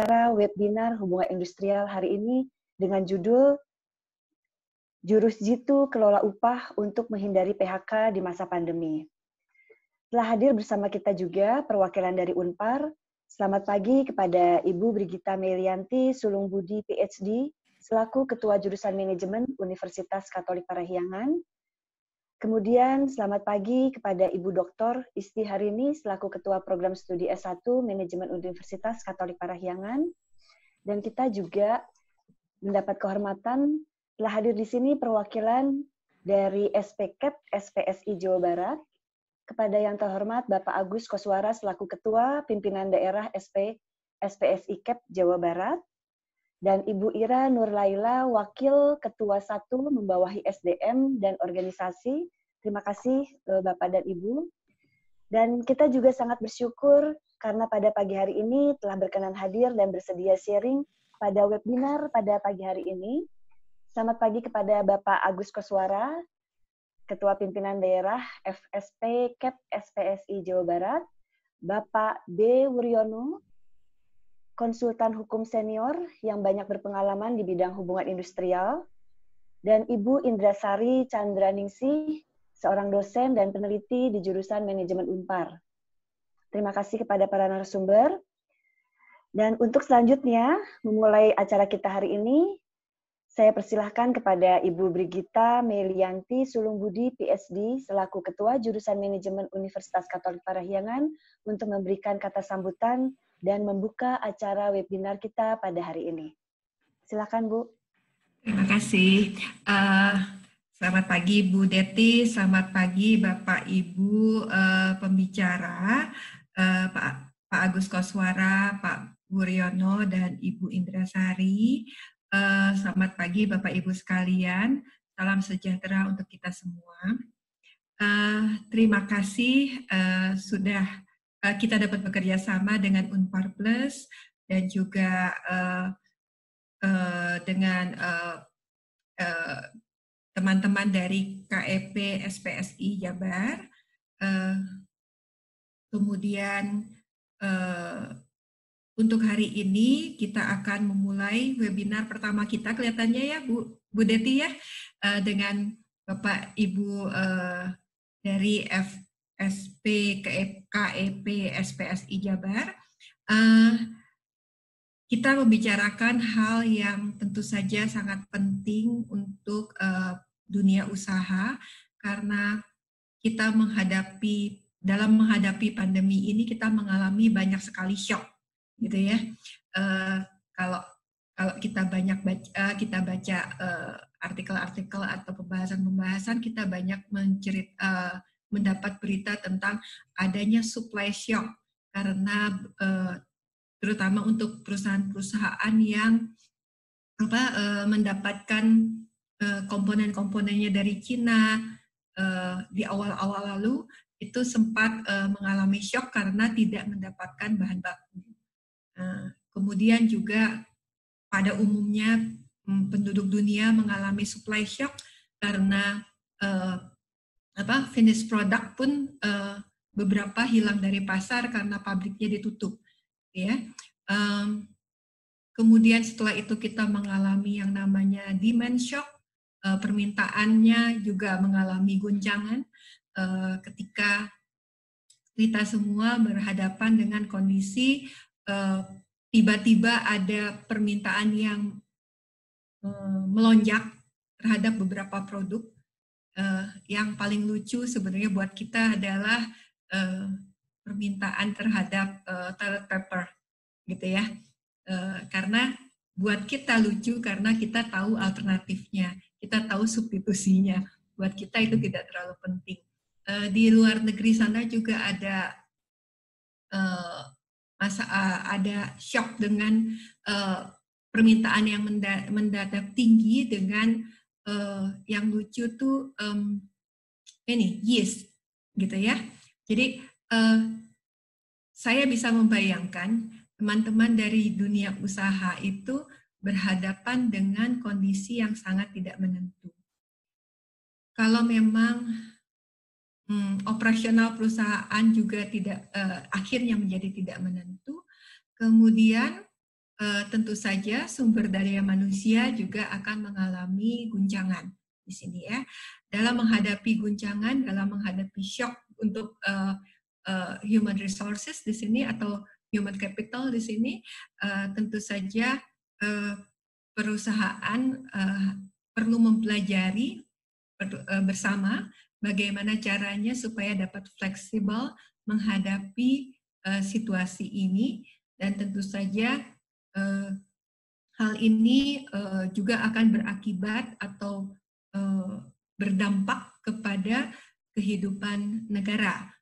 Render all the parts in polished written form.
acara webinar hubungan industrial hari ini dengan judul Jurus Jitu Kelola Upah untuk Menghindari PHK di Masa Pandemi. Telah hadir bersama kita juga perwakilan dari Unpar. Selamat pagi kepada Ibu Brigita Melianti Sulungbudi PhD, selaku Ketua Jurusan Manajemen Universitas Katolik Parahyangan. Kemudian selamat pagi kepada Ibu Dr. Isti Harini selaku Ketua Program Studi S1 Manajemen Universitas Katolik Parahyangan. Dan kita juga mendapat kehormatan telah hadir di sini perwakilan dari SPKEP SPSI Jawa Barat. Kepada yang terhormat Bapak Agus Koswara selaku Ketua Pimpinan Daerah SPSI KEP Jawa Barat. Dan Ibu Ira Nurlaila, Wakil Ketua 1 membawahi SDM dan Organisasi. Terima kasih Bapak dan Ibu. Dan kita juga sangat bersyukur karena pada pagi hari ini telah berkenan hadir dan bersedia sharing pada webinar pada pagi hari ini. Selamat pagi kepada Bapak Agus Koswara, Ketua Pimpinan Daerah FSP KEP SPSI Jawa Barat, Bapak B. Wuryono, konsultan hukum senior yang banyak berpengalaman di bidang hubungan industrial, dan Ibu Indrasari Chandraningsih, seorang dosen dan peneliti di jurusan Manajemen Unpar. Terima kasih kepada para narasumber. Dan untuk selanjutnya, memulai acara kita hari ini, saya persilahkan kepada Ibu Brigita Melianti Sulungbudi PhD, selaku Ketua Jurusan Manajemen Universitas Katolik Parahyangan, untuk memberikan kata sambutan dan membuka acara webinar kita pada hari ini. Silakan, Bu. Terima kasih. Selamat pagi Bu Deti, selamat pagi Bapak Ibu pembicara, Pak Agus Koswara, Pak Wuryono, dan Ibu Indrasari. Selamat pagi Bapak Ibu sekalian, salam sejahtera untuk kita semua. Terima kasih sudah kita dapat bekerja sama dengan Unpar Plus dan juga dengan teman-teman dari KEP SPSI Jabar. Kemudian untuk hari ini kita akan memulai webinar pertama kita, kelihatannya ya Bu Deti ya, dengan Bapak Ibu dari FSP KEP SPSI Jabar. Kita membicarakan hal yang tentu saja sangat penting untuk dunia usaha, karena kita dalam menghadapi pandemi ini kita mengalami banyak sekali shock, gitu ya. Kalau kita baca artikel-artikel atau pembahasan-pembahasan, kita banyak mendapat berita tentang adanya supply shock, karena terutama untuk perusahaan-perusahaan yang mendapatkan komponen-komponennya dari Cina di awal-awal lalu, itu sempat mengalami shock karena tidak mendapatkan bahan baku. Kemudian juga pada umumnya penduduk dunia mengalami supply shock karena finished product pun beberapa hilang dari pasar karena pabriknya ditutup. Ya. Kemudian setelah itu kita mengalami yang namanya demand shock, permintaannya juga mengalami guncangan ketika kita semua berhadapan dengan kondisi tiba-tiba ada permintaan yang melonjak terhadap beberapa produk. Yang paling lucu sebenarnya buat kita adalah permintaan terhadap toilet paper, gitu ya. Karena buat kita lucu karena kita tahu alternatifnya, kita tahu substitusinya. Buat kita itu tidak terlalu penting. Di luar negeri sana juga ada ada shock dengan permintaan yang mendadak tinggi dengan yang lucu tuh yeast, gitu ya. Jadi saya bisa membayangkan teman-teman dari dunia usaha itu berhadapan dengan kondisi yang sangat tidak menentu. Kalau memang operasional perusahaan juga akhirnya menjadi tidak menentu, kemudian tentu saja sumber daya manusia juga akan mengalami guncangan di sini ya. Dalam menghadapi guncangan, dalam menghadapi shock untuk human resources di sini atau human capital di sini, tentu saja perusahaan perlu mempelajari bersama bagaimana caranya supaya dapat fleksibel menghadapi situasi ini, dan tentu saja hal ini juga akan berakibat atau berdampak kepada kehidupan negara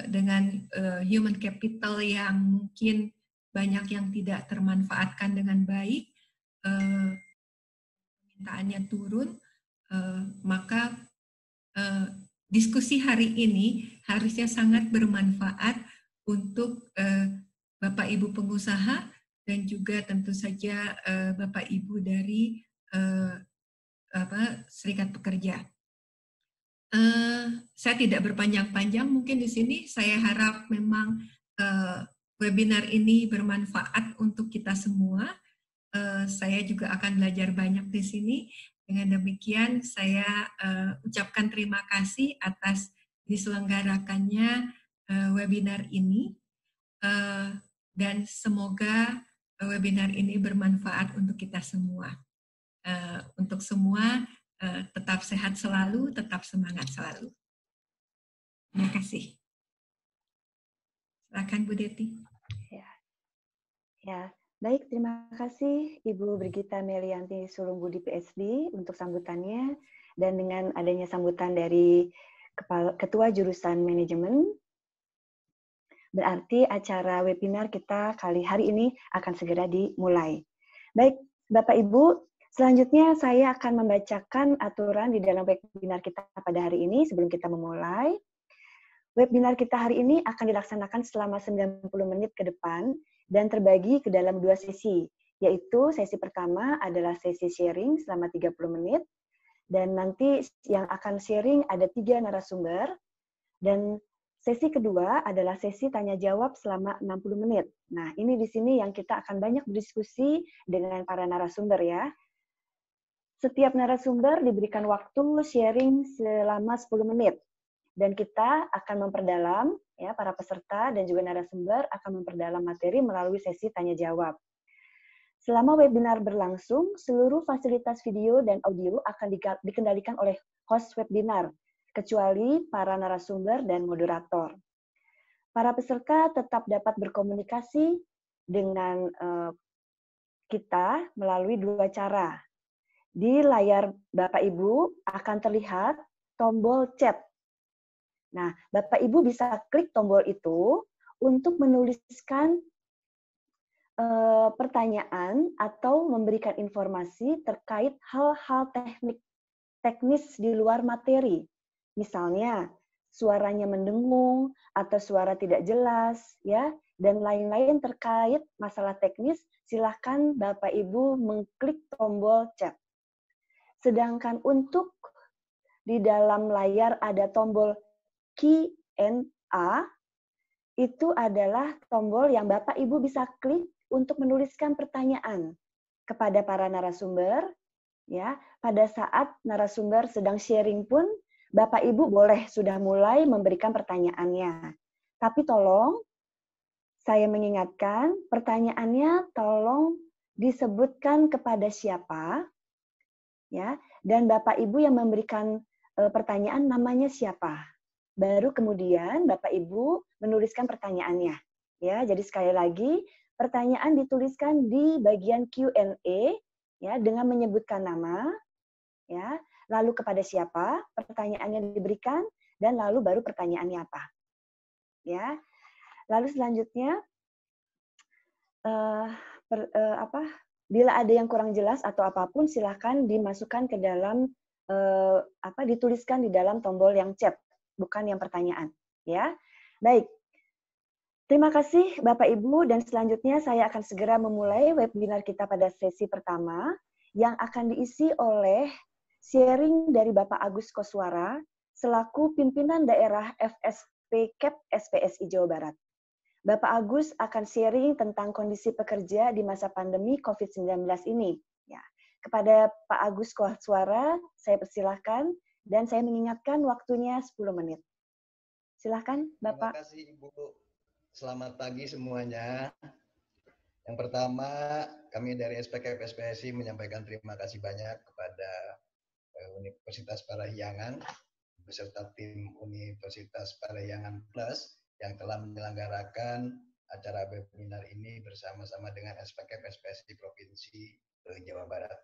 dengan human capital yang mungkin banyak yang tidak termanfaatkan dengan baik, permintaannya turun, maka diskusi hari ini harusnya sangat bermanfaat untuk Bapak Ibu pengusaha dan juga tentu saja Bapak Ibu dari Serikat Pekerja. Saya tidak berpanjang-panjang mungkin di sini. Saya harap memang webinar ini bermanfaat untuk kita semua. Saya juga akan belajar banyak di sini. Dengan demikian, saya ucapkan terima kasih atas diselenggarakannya webinar ini, dan semoga webinar ini bermanfaat untuk kita semua. Untuk semua, tetap sehat selalu, tetap semangat selalu. Terima kasih. Silakan Bu Deti. Ya, baik, terima kasih Ibu Brigita Melianti Sulungbudi PSD untuk sambutannya, dan dengan adanya sambutan dari Ketua Jurusan Manajemen, berarti acara webinar kita kali hari ini akan segera dimulai. Baik, Bapak Ibu, selanjutnya saya akan membacakan aturan di dalam webinar kita pada hari ini sebelum kita memulai. Webinar kita hari ini akan dilaksanakan selama 90 menit ke depan dan terbagi ke dalam 2 sesi, yaitu sesi pertama adalah sesi sharing selama 30 menit, dan nanti yang akan sharing ada 3 narasumber, dan sesi kedua adalah sesi tanya-jawab selama 60 menit. Nah, ini di sini yang kita akan banyak berdiskusi dengan para narasumber ya. Setiap narasumber diberikan waktu sharing selama 10 menit. Dan kita akan memperdalam, ya, para peserta dan juga narasumber akan memperdalam materi melalui sesi tanya-jawab. Selama webinar berlangsung, seluruh fasilitas video dan audio akan dikendalikan oleh host webinar, kecuali para narasumber dan moderator. Para peserta tetap dapat berkomunikasi dengan kita melalui 2 cara. Di layar Bapak Ibu akan terlihat tombol chat. Nah, Bapak Ibu bisa klik tombol itu untuk menuliskan pertanyaan atau memberikan informasi terkait hal-hal teknis di luar materi. Misalnya, suaranya mendengung atau suara tidak jelas, ya, dan lain-lain terkait masalah teknis, silakan Bapak Ibu mengklik tombol chat. Sedangkan untuk di dalam layar ada tombol Q&A, itu adalah tombol yang Bapak Ibu bisa klik untuk menuliskan pertanyaan kepada para narasumber. Ya, pada saat narasumber sedang sharing pun, Bapak Ibu boleh sudah mulai memberikan pertanyaannya. Tapi tolong, saya mengingatkan, pertanyaannya tolong disebutkan kepada siapa, ya, dan Bapak Ibu yang memberikan pertanyaan namanya siapa. Baru kemudian Bapak Ibu menuliskan pertanyaannya. Ya, jadi sekali lagi pertanyaan dituliskan di bagian Q&A ya dengan menyebutkan nama, ya, lalu kepada siapa pertanyaannya diberikan, dan lalu baru pertanyaannya apa. Ya. Lalu selanjutnya bila ada yang kurang jelas atau apapun silakan dimasukkan ke dalam dituliskan di dalam tombol yang chat, bukan yang pertanyaan, ya. Baik. Terima kasih Bapak Ibu, dan selanjutnya saya akan segera memulai webinar kita pada sesi pertama yang akan diisi oleh sharing dari Bapak Agus Koswara selaku pimpinan daerah FSP KEP SPSI Jawa Barat. Bapak Agus akan sharing tentang kondisi pekerja di masa pandemi COVID-19 ini. Ya, kepada Pak Agus Kohsuara, saya persilahkan dan saya mengingatkan waktunya 10 menit. Silahkan, Bapak. Terima kasih, Ibu. Selamat pagi semuanya. Yang pertama, kami dari SPK PSPSI menyampaikan terima kasih banyak kepada Universitas Parahyangan beserta tim Universitas Parahyangan Plus yang telah menyelenggarakan acara webinar ini bersama-sama dengan SPK PSPSI Provinsi Jawa Barat.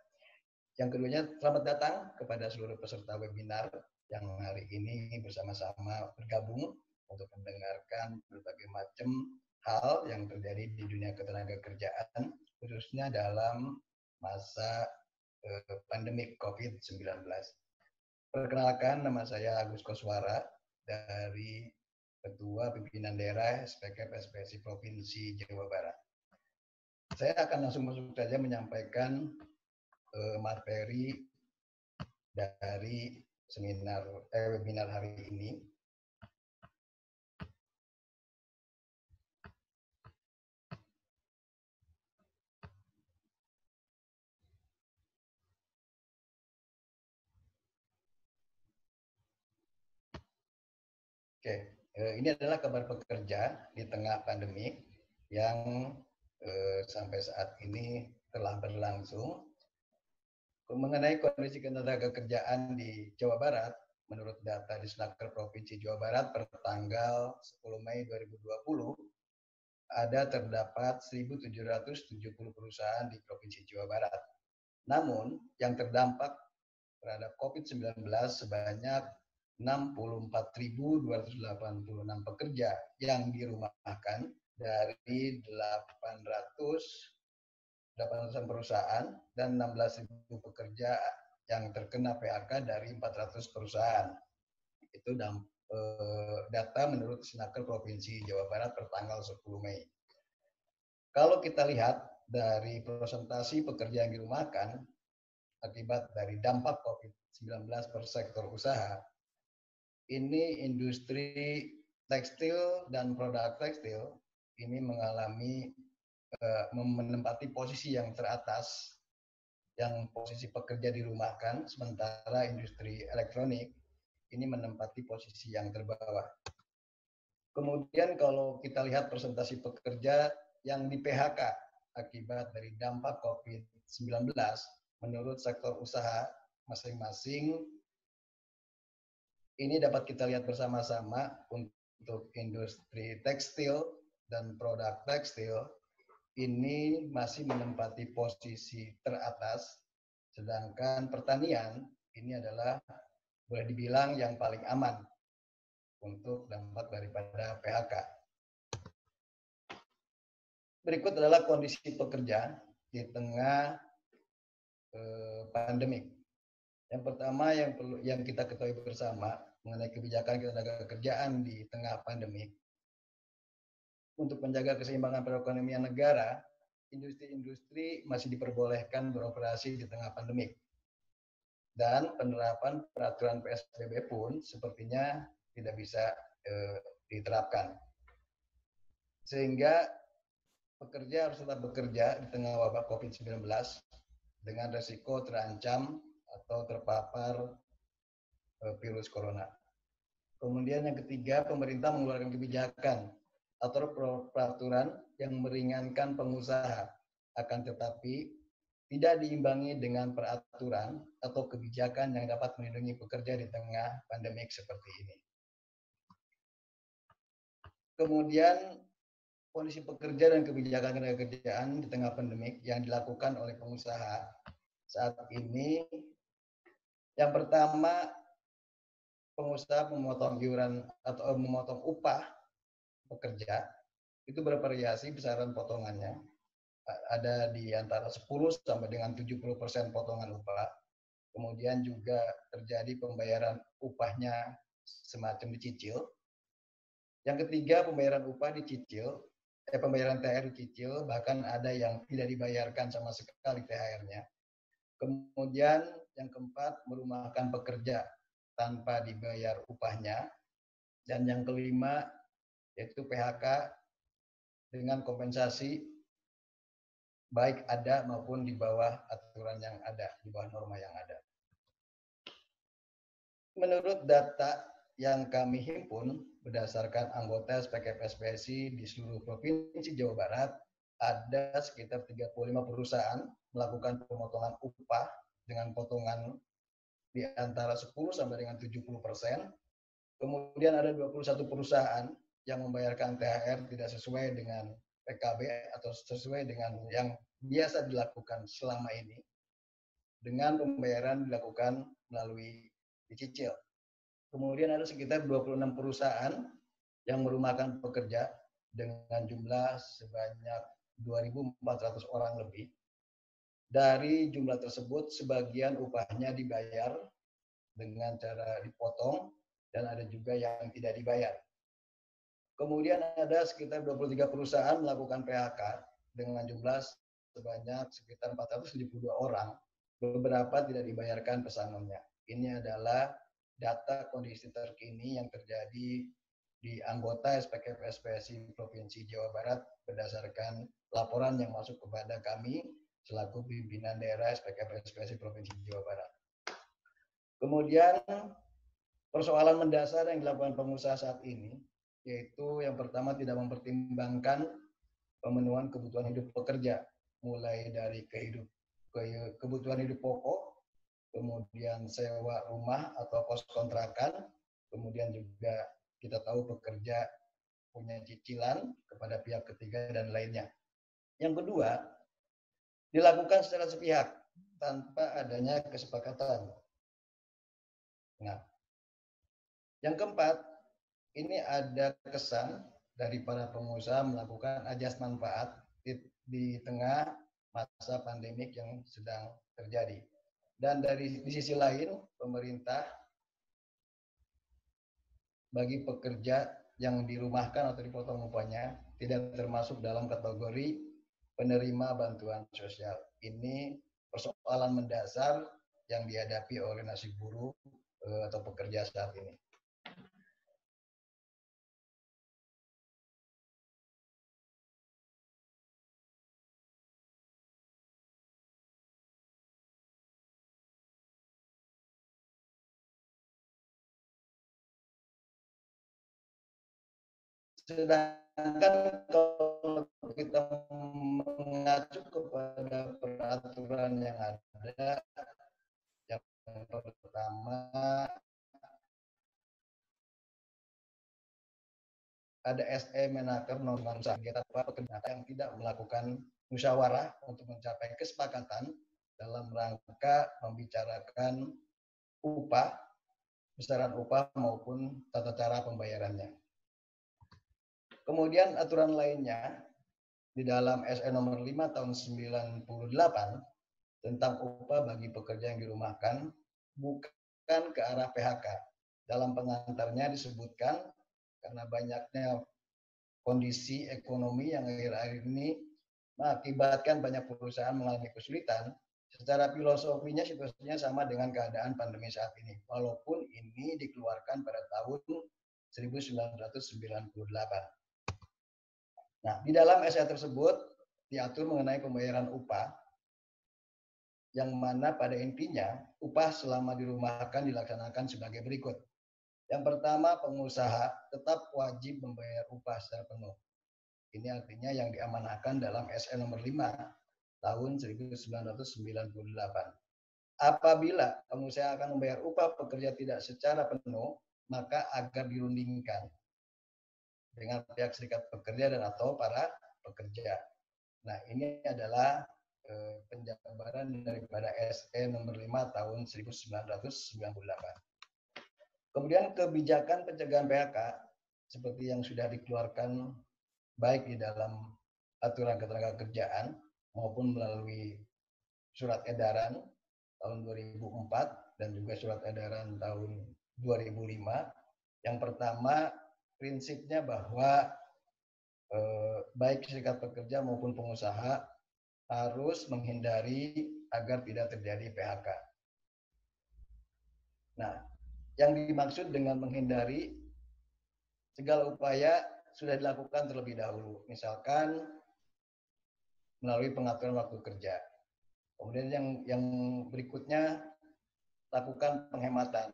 Yang keduanya, selamat datang kepada seluruh peserta webinar yang hari ini bersama-sama bergabung untuk mendengarkan berbagai macam hal yang terjadi di dunia ketenagakerjaan, khususnya dalam masa pandemi COVID-19. Perkenalkan, nama saya Agus Koswara dari Ketua Pimpinan Daerah SPK PSPSI Provinsi Jawa Barat. Saya akan langsung masuk saja menyampaikan materi dari webinar hari ini. Oke, ini adalah kabar pekerja di tengah pandemi yang sampai saat ini telah berlangsung. Mengenai kondisi ketenagakerjaan di Jawa Barat, menurut data di Disnaker Provinsi Jawa Barat per tanggal 10 Mei 2020, terdapat 1.770 perusahaan di Provinsi Jawa Barat. Namun, yang terdampak terhadap COVID-19 sebanyak 64.286 pekerja yang dirumahkan dari 800 perusahaan dan 16.000 pekerja yang terkena PHK dari 400 perusahaan. Itu data menurut Disnaker Provinsi Jawa Barat per tanggal 10 Mei. Kalau kita lihat dari presentasi pekerja yang dirumahkan akibat dari dampak COVID-19 per sektor usaha, ini industri tekstil dan produk tekstil ini menempati posisi yang teratas, yang posisi pekerja dirumahkan, sementara industri elektronik ini menempati posisi yang terbawah. Kemudian kalau kita lihat presentasi pekerja yang di PHK akibat dari dampak COVID-19, menurut sektor usaha masing-masing, ini dapat kita lihat bersama-sama untuk industri tekstil dan produk tekstil ini masih menempati posisi teratas, sedangkan pertanian ini adalah boleh dibilang yang paling aman untuk dampak daripada PHK. Berikut adalah kondisi pekerja di tengah pandemik. Yang pertama yang kita ketahui bersama mengenai kebijakan ketenagakerjaan di tengah pandemi. Untuk menjaga keseimbangan perekonomian negara, industri-industri masih diperbolehkan beroperasi di tengah pandemi. Dan penerapan peraturan PSBB pun sepertinya tidak bisa diterapkan. Sehingga pekerja harus tetap bekerja di tengah wabah COVID-19 dengan resiko terancam atau terpapar virus corona. Kemudian yang ketiga, pemerintah mengeluarkan kebijakan atau peraturan yang meringankan pengusaha, akan tetapi tidak diimbangi dengan peraturan atau kebijakan yang dapat melindungi pekerja di tengah pandemik seperti ini. Kemudian kondisi pekerja dan kebijakan ketenagakerjaan di tengah pandemik yang dilakukan oleh pengusaha saat ini, yang pertama, pengusaha memotong iuran atau memotong upah pekerja itu bervariasi besaran potongannya. Ada di antara 10 sampai dengan 70% potongan upah. Kemudian juga terjadi pembayaran upahnya semacam dicicil. Yang ketiga, pembayaran upah dicicil, pembayaran THR dicicil, bahkan ada yang tidak dibayarkan sama sekali THR-nya. Kemudian yang keempat, merumahkan pekerja tanpa dibayar upahnya. Dan yang kelima, yaitu PHK dengan kompensasi baik ada maupun di bawah aturan yang ada, di bawah norma yang ada. Menurut data yang kami himpun berdasarkan anggota SPK PSBSI di seluruh provinsi Jawa Barat, ada sekitar 35 perusahaan melakukan pemotongan upah dengan potongan di antara 10 sampai dengan 70%. Kemudian ada 21 perusahaan yang membayarkan THR tidak sesuai dengan PKB atau sesuai dengan yang biasa dilakukan selama ini, dengan pembayaran dilakukan melalui dicicil. Kemudian ada sekitar 26 perusahaan yang merumahkan pekerja dengan jumlah sebanyak 2.400 orang lebih. Dari jumlah tersebut, sebagian upahnya dibayar dengan cara dipotong dan ada juga yang tidak dibayar. Kemudian ada sekitar 23 perusahaan melakukan PHK dengan jumlah sebanyak sekitar 472 orang. Beberapa tidak dibayarkan pesangonnya. Ini adalah data kondisi terkini yang terjadi di anggota SPK PSBSI Provinsi Jawa Barat berdasarkan laporan yang masuk kepada kami selaku pimpinan daerah SPK PSBSI Provinsi Jawa Barat. Kemudian persoalan mendasar yang dilakukan pengusaha saat ini, yaitu yang pertama tidak mempertimbangkan pemenuhan kebutuhan hidup pekerja, mulai dari kebutuhan hidup pokok, kemudian sewa rumah atau kos kontrakan, kemudian juga kita tahu pekerja punya cicilan kepada pihak ketiga dan lainnya. Yang kedua, dilakukan secara sepihak tanpa adanya kesepakatan. Nah, yang keempat, ini ada kesan dari para pengusaha melakukan ajas manfaat di tengah masa pandemik yang sedang terjadi. Dan di sisi lain, pemerintah bagi pekerja yang dirumahkan atau dipotong upahnya tidak termasuk dalam kategori penerima bantuan sosial. Ini persoalan mendasar yang dihadapi oleh nasib buruh atau pekerja saat ini. Sedangkan kalau kita mengacu kepada peraturan yang ada, yang pertama ada SE Menaker nomor 1 pekerja yang tidak melakukan musyawarah untuk mencapai kesepakatan dalam rangka membicarakan upah, besaran upah maupun tata cara pembayarannya. Kemudian aturan lainnya di dalam SE nomor 5 tahun 98 tentang upah bagi pekerja yang dirumahkan bukan ke arah PHK. Dalam pengantarnya disebutkan karena banyaknya kondisi ekonomi yang akhir-akhir ini mengakibatkan banyak perusahaan mengalami kesulitan, secara filosofinya situasinya sama dengan keadaan pandemi saat ini, walaupun ini dikeluarkan pada tahun 1998. Nah, di dalam SE tersebut diatur mengenai pembayaran upah, yang mana pada intinya upah selama dirumahkan dilaksanakan sebagai berikut. Yang pertama, pengusaha tetap wajib membayar upah secara penuh. Ini artinya yang diamanahkan dalam SE nomor 5 tahun 1998. Apabila pengusaha akan membayar upah pekerja tidak secara penuh, maka agar dirundingkan dengan pihak serikat pekerja dan atau para pekerja. Nah, ini adalah penjabaran daripada SE nomor 5 tahun 1998. Kemudian kebijakan pencegahan PHK seperti yang sudah dikeluarkan baik di dalam aturan ketenagakerjaan maupun melalui surat edaran tahun 2004 dan juga surat edaran tahun 2005. Yang pertama, prinsipnya bahwa baik serikat pekerja maupun pengusaha harus menghindari agar tidak terjadi PHK. Nah, yang dimaksud dengan menghindari segala upaya sudah dilakukan terlebih dahulu, misalkan melalui pengaturan waktu kerja. Kemudian yang berikutnya, lakukan penghematan.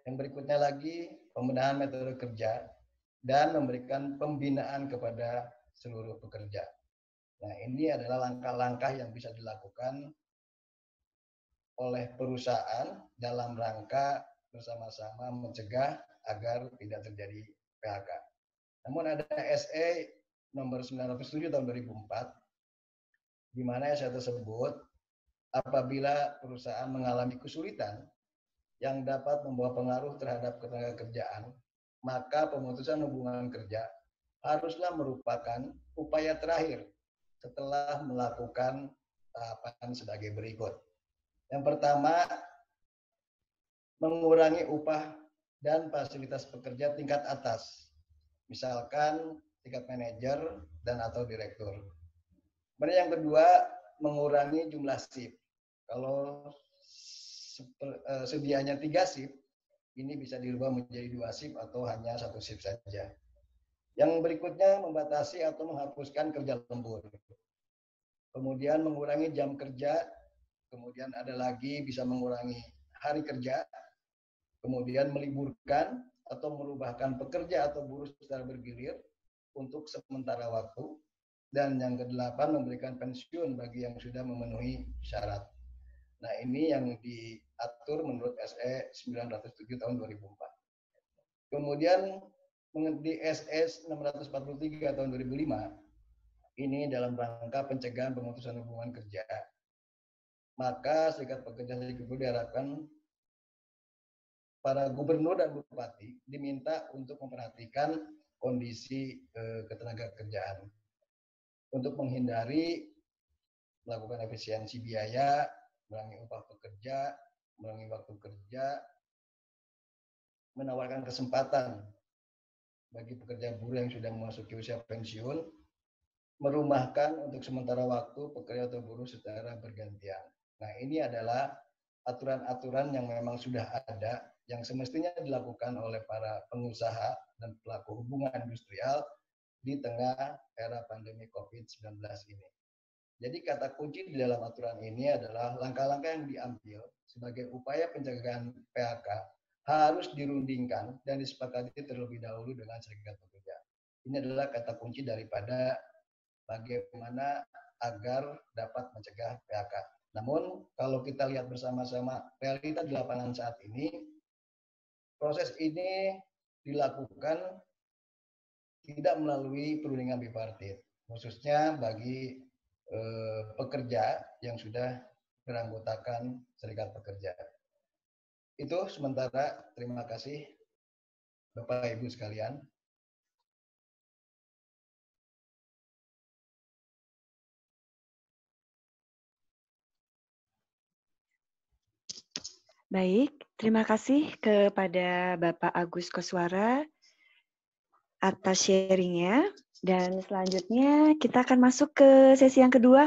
Yang berikutnya lagi, pembenahan metode kerja dan memberikan pembinaan kepada seluruh pekerja. Nah, ini adalah langkah-langkah yang bisa dilakukan oleh perusahaan dalam rangka bersama-sama mencegah agar tidak terjadi PHK. Namun ada SE nomor 907 tahun 2004, di mana SE tersebut apabila perusahaan mengalami kesulitan yang dapat membawa pengaruh terhadap ketenagakerjaan, maka pemutusan hubungan kerja haruslah merupakan upaya terakhir setelah melakukan tahapan sebagai berikut. Yang pertama, mengurangi upah dan fasilitas pekerja tingkat atas, misalkan tingkat manajer dan atau direktur. Kemudian yang kedua, mengurangi jumlah shift. Kalau sedianya 3 shift, ini bisa dirubah menjadi 2 shift atau hanya 1 shift saja. Yang berikutnya, membatasi atau menghapuskan kerja lembur. Kemudian mengurangi jam kerja, kemudian ada lagi bisa mengurangi hari kerja, kemudian meliburkan atau merubahkan pekerja atau buruh secara bergilir untuk sementara waktu, dan yang kedelapan memberikan pensiun bagi yang sudah memenuhi syarat. Nah, ini yang diatur menurut SE 907 tahun 2004. Kemudian di SE 643 tahun 2005, ini dalam rangka pencegahan pemutusan hubungan kerja. Maka Serikat Pekerja Serikat Buruh diharapkan para gubernur dan bupati diminta untuk memperhatikan kondisi ketenagakerjaan untuk menghindari melakukan efisiensi biaya, mengurangi upah pekerja, mengurangi waktu kerja, menawarkan kesempatan bagi pekerja buruh yang sudah memasuki usia pensiun, merumahkan untuk sementara waktu pekerja atau buruh secara bergantian. Nah, ini adalah aturan-aturan yang memang sudah ada, yang semestinya dilakukan oleh para pengusaha dan pelaku hubungan industrial di tengah era pandemi COVID-19 ini. Jadi kata kunci di dalam aturan ini adalah langkah-langkah yang diambil sebagai upaya pencegahan PHK harus dirundingkan dan disepakati terlebih dahulu dengan serikat pekerja. Ini adalah kata kunci daripada bagaimana agar dapat mencegah PHK. Namun kalau kita lihat bersama-sama realita di lapangan saat ini, proses ini dilakukan tidak melalui perundingan bipartit, khususnya bagi pekerja yang sudah beranggotakan serikat pekerja. Itu sementara, terima kasih Bapak Ibu sekalian. Baik, terima kasih kepada Bapak Agus Koswara atas sharingnya. Dan selanjutnya kita akan masuk ke sesi yang kedua.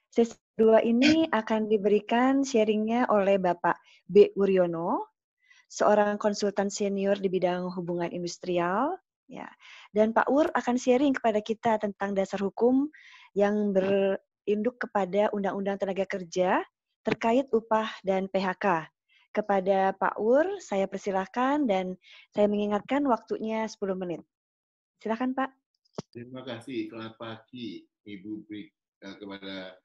Sesi kedua ini akan diberikan sharingnya oleh Bapak B. Wuryono, seorang konsultan senior di bidang hubungan industrial. Ya. Dan Pak Wur akan sharing kepada kita tentang dasar hukum yang berinduk kepada Undang-Undang Tenaga Kerja terkait upah dan PHK. Kepada Pak Wur, saya persilahkan dan saya mengingatkan waktunya 10 menit. Silakan Pak. Terima kasih. Selamat pagi Ibu kepada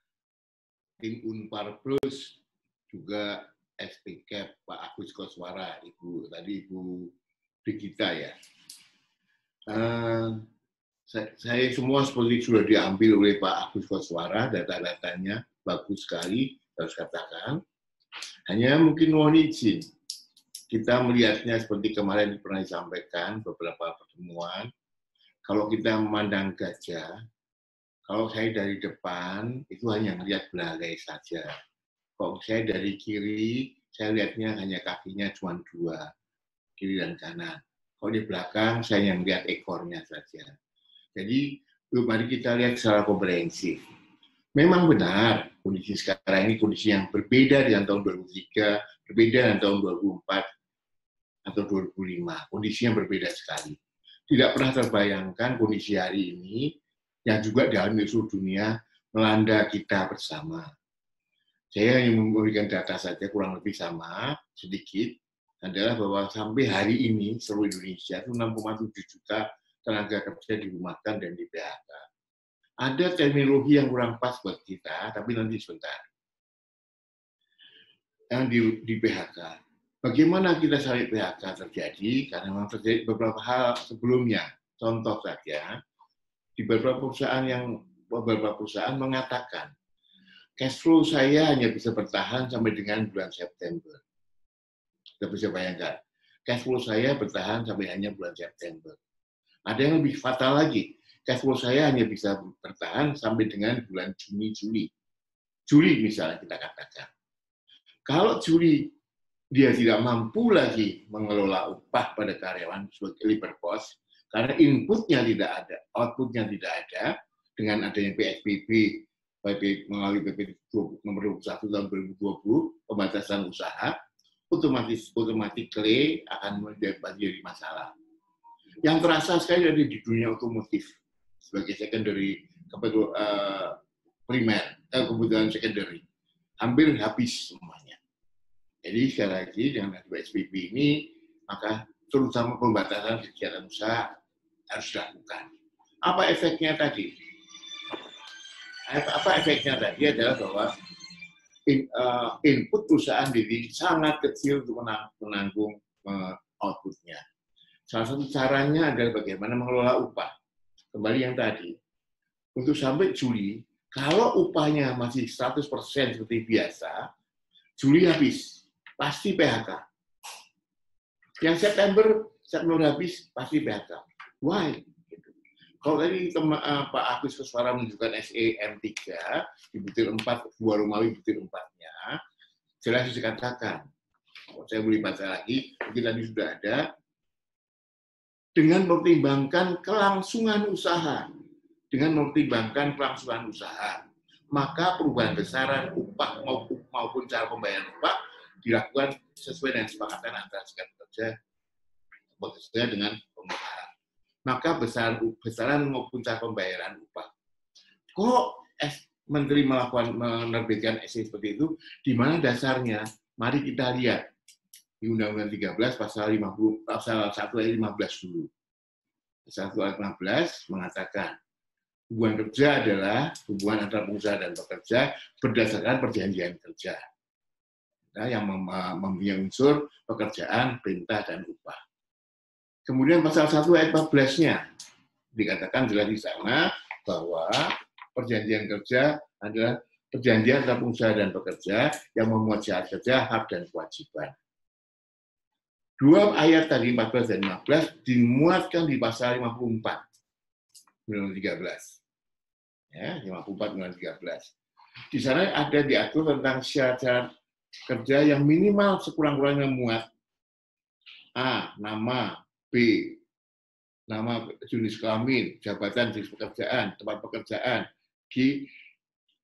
tim Unpar Plus, juga SPK Pak Agus Koswara, Ibu tadi Ibu Brigita ya. Saya semua seperti sudah diambil oleh Pak Agus Koswara, data-datanya bagus sekali, harus katakan. Hanya mungkin mohon izin, kita melihatnya seperti kemarin pernah disampaikan beberapa pertemuan. Kalau kita memandang gajah, kalau saya dari depan, itu hanya melihat belalai saja. Kalau saya dari kiri, saya lihatnya hanya kakinya cuma 2, kiri dan kanan. Kalau di belakang, saya yang lihat ekornya saja. Jadi, mari kita lihat secara komprehensif. Memang benar, kondisi sekarang ini kondisi yang berbeda dengan tahun 2003, berbeda dengan tahun 2004 atau 2005. Kondisinya berbeda sekali. Tidak pernah terbayangkan kondisi hari ini yang juga dialami seluruh dunia melanda kita bersama. Saya yang memberikan data saja kurang lebih sama, sedikit, adalah bahwa sampai hari ini seluruh Indonesia itu 6,7 juta tenaga kerja dirumahkan dan di PHK. Ada terminologi yang kurang pas buat kita, tapi nanti sebentar. Yang di PHK. Bagaimana kita sampai PHK terjadi? Karena memang terjadi beberapa hal sebelumnya. Contoh saja, di beberapa perusahaan mengatakan, cash flow saya hanya bisa bertahan sampai dengan bulan September. Kita bisa bayangkan, cash flow saya bertahan sampai hanya bulan September. Ada yang lebih fatal lagi, cash flow saya hanya bisa bertahan sampai dengan bulan Juni. Juli misalnya kita katakan. Kalau Juli dia tidak mampu lagi mengelola upah pada karyawan sebagai labor cost, karena inputnya tidak ada, outputnya tidak ada, dengan adanya PSBB melalui PP nomor 21 tahun 2020, pembatasan usaha, otomatis akan menjadi masalah. Yang terasa sekali ada di dunia otomotif sebagai secondary kebutuhan secondary, hampir habis semuanya. Jadi sekali lagi dengan PSBB ini, maka terutama pembatasan kegiatan usaha harus dilakukan. Apa efeknya tadi? Apa efeknya tadi adalah bahwa input perusahaan jadi sangat kecil untuk menanggung outputnya. Salah satu caranya adalah bagaimana mengelola upah. Kembali yang tadi, untuk sampai Juli, kalau upahnya masih 100% seperti biasa, Juli habis. Pasti PHK. Yang September habis, pasti PHK. Why? Kalau tadi Pak Agus Keswara menunjukkan SEM3, di butir 4, buah Romawi butir 4-nya, jelas dikatakan, saya boleh baca lagi, mungkin tadi sudah ada, dengan mempertimbangkan kelangsungan usaha, maka perubahan besaran upah maupun cara pembayaran upah dilakukan sesuai dengan kesepakatan antara serikat pekerja dengan pengusaha. Maka besaran maupun cara pembayaran upah. Kok Menteri menerbitkan SE seperti itu? Di mana dasarnya? Mari kita lihat di Undang-Undang 13 pasal 1 ayat 15 dulu. Pasal 1 ayat 15 mengatakan hubungan kerja adalah hubungan antara pengusaha dan pekerja berdasarkan perjanjian kerja. Yang mempunyai unsur pekerjaan, perintah, dan upah. Kemudian pasal 1 ayat 14-nya dikatakan jelas di sana bahwa perjanjian kerja adalah perjanjian antara pengusaha dan pekerja yang memuat syarat kerja, hak, dan kewajiban. Dua ayat tadi, 14 dan 15, dimuatkan di pasal 54, Undang-Undang 13. Ya, 54, Undang-Undang 13. Di sana ada diatur tentang syarat kerja yang minimal sekurang-kurangnya muat A. Nama, B. Nama jenis kelamin, jabatan jenis pekerjaan, tempat pekerjaan, G.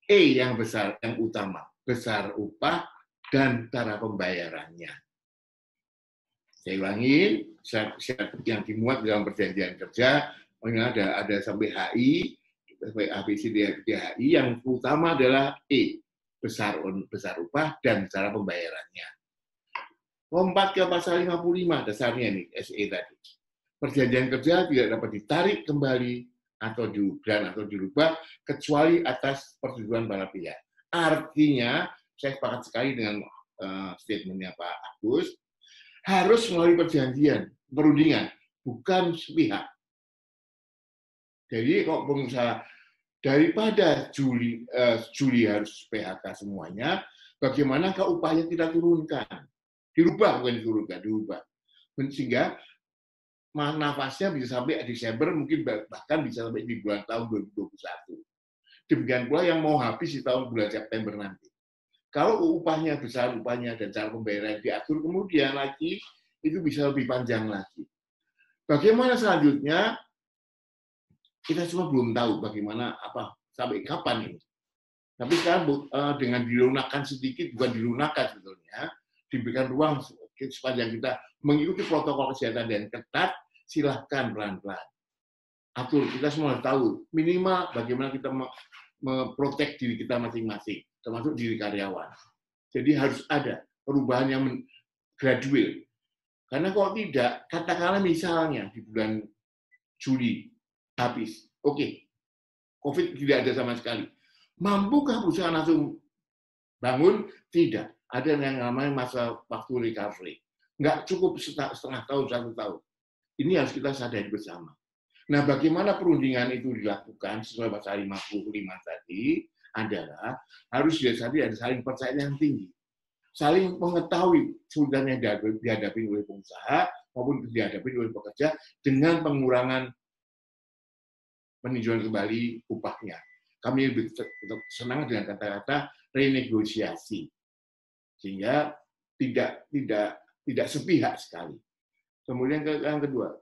E yang besar, yang utama, besar upah dan cara pembayarannya. Saya ulangi, syarat yang dimuat dalam perjanjian kerja, ada sampai HI, sampai ABCD HI, yang utama adalah E. Besar upah dan cara pembayarannya. Lompat ke pasal 55 dasarnya nih SE tadi. Perjanjian kerja tidak dapat ditarik kembali atau dirubah kecuali atas persetujuan para pihak. Artinya, saya sepakat sekali dengan statementnya Pak Agus, harus melalui perundingan, bukan sepihak. Jadi kalau pengusaha daripada Juli harus PHK semuanya, bagaimana kalau upahnya kita turunkan? Dirubah, bukan diturunkan, dirubah. Sehingga nafasnya bisa sampai Desember, mungkin bahkan bisa sampai di bulan tahun 2021. Demikian pula yang mau habis di tahun bulan September nanti. Kalau upahnya besar, upahnya dan cara pembayaran diatur kemudian lagi, itu bisa lebih panjang lagi. Bagaimana selanjutnya? Kita semua belum tahu bagaimana sampai kapan ini. Tapi sekarang dengan dilunakkan sedikit, bukan dilunakkan sebetulnya, diberikan ruang sepanjang kita mengikuti protokol kesehatan dan ketat, silahkan pelan-pelan. Atur, kita semua tahu minimal bagaimana kita memprotek diri kita masing-masing, termasuk diri karyawan. Jadi harus ada perubahan yang gradual. Karena kalau tidak, katakanlah misalnya di bulan Juli habis, oke, COVID tidak ada sama sekali. Mampukah perusahaan langsung bangun? Tidak. Ada yang namanya masa waktu recovery. Nggak cukup setengah tahun, 1 tahun. Ini harus kita sadari bersama. Nah, bagaimana perundingan itu dilakukan sesuai pasal 55 tadi adalah harus didasari ada saling percaya yang tinggi. Saling mengetahui kesulitan yang dihadapi oleh pengusaha maupun dihadapi oleh pekerja dengan pengurangan peninjauan kembali upahnya. Kami lebih senang dengan kata-kata renegosiasi, sehingga tidak sepihak sekali. Kemudian yang kedua,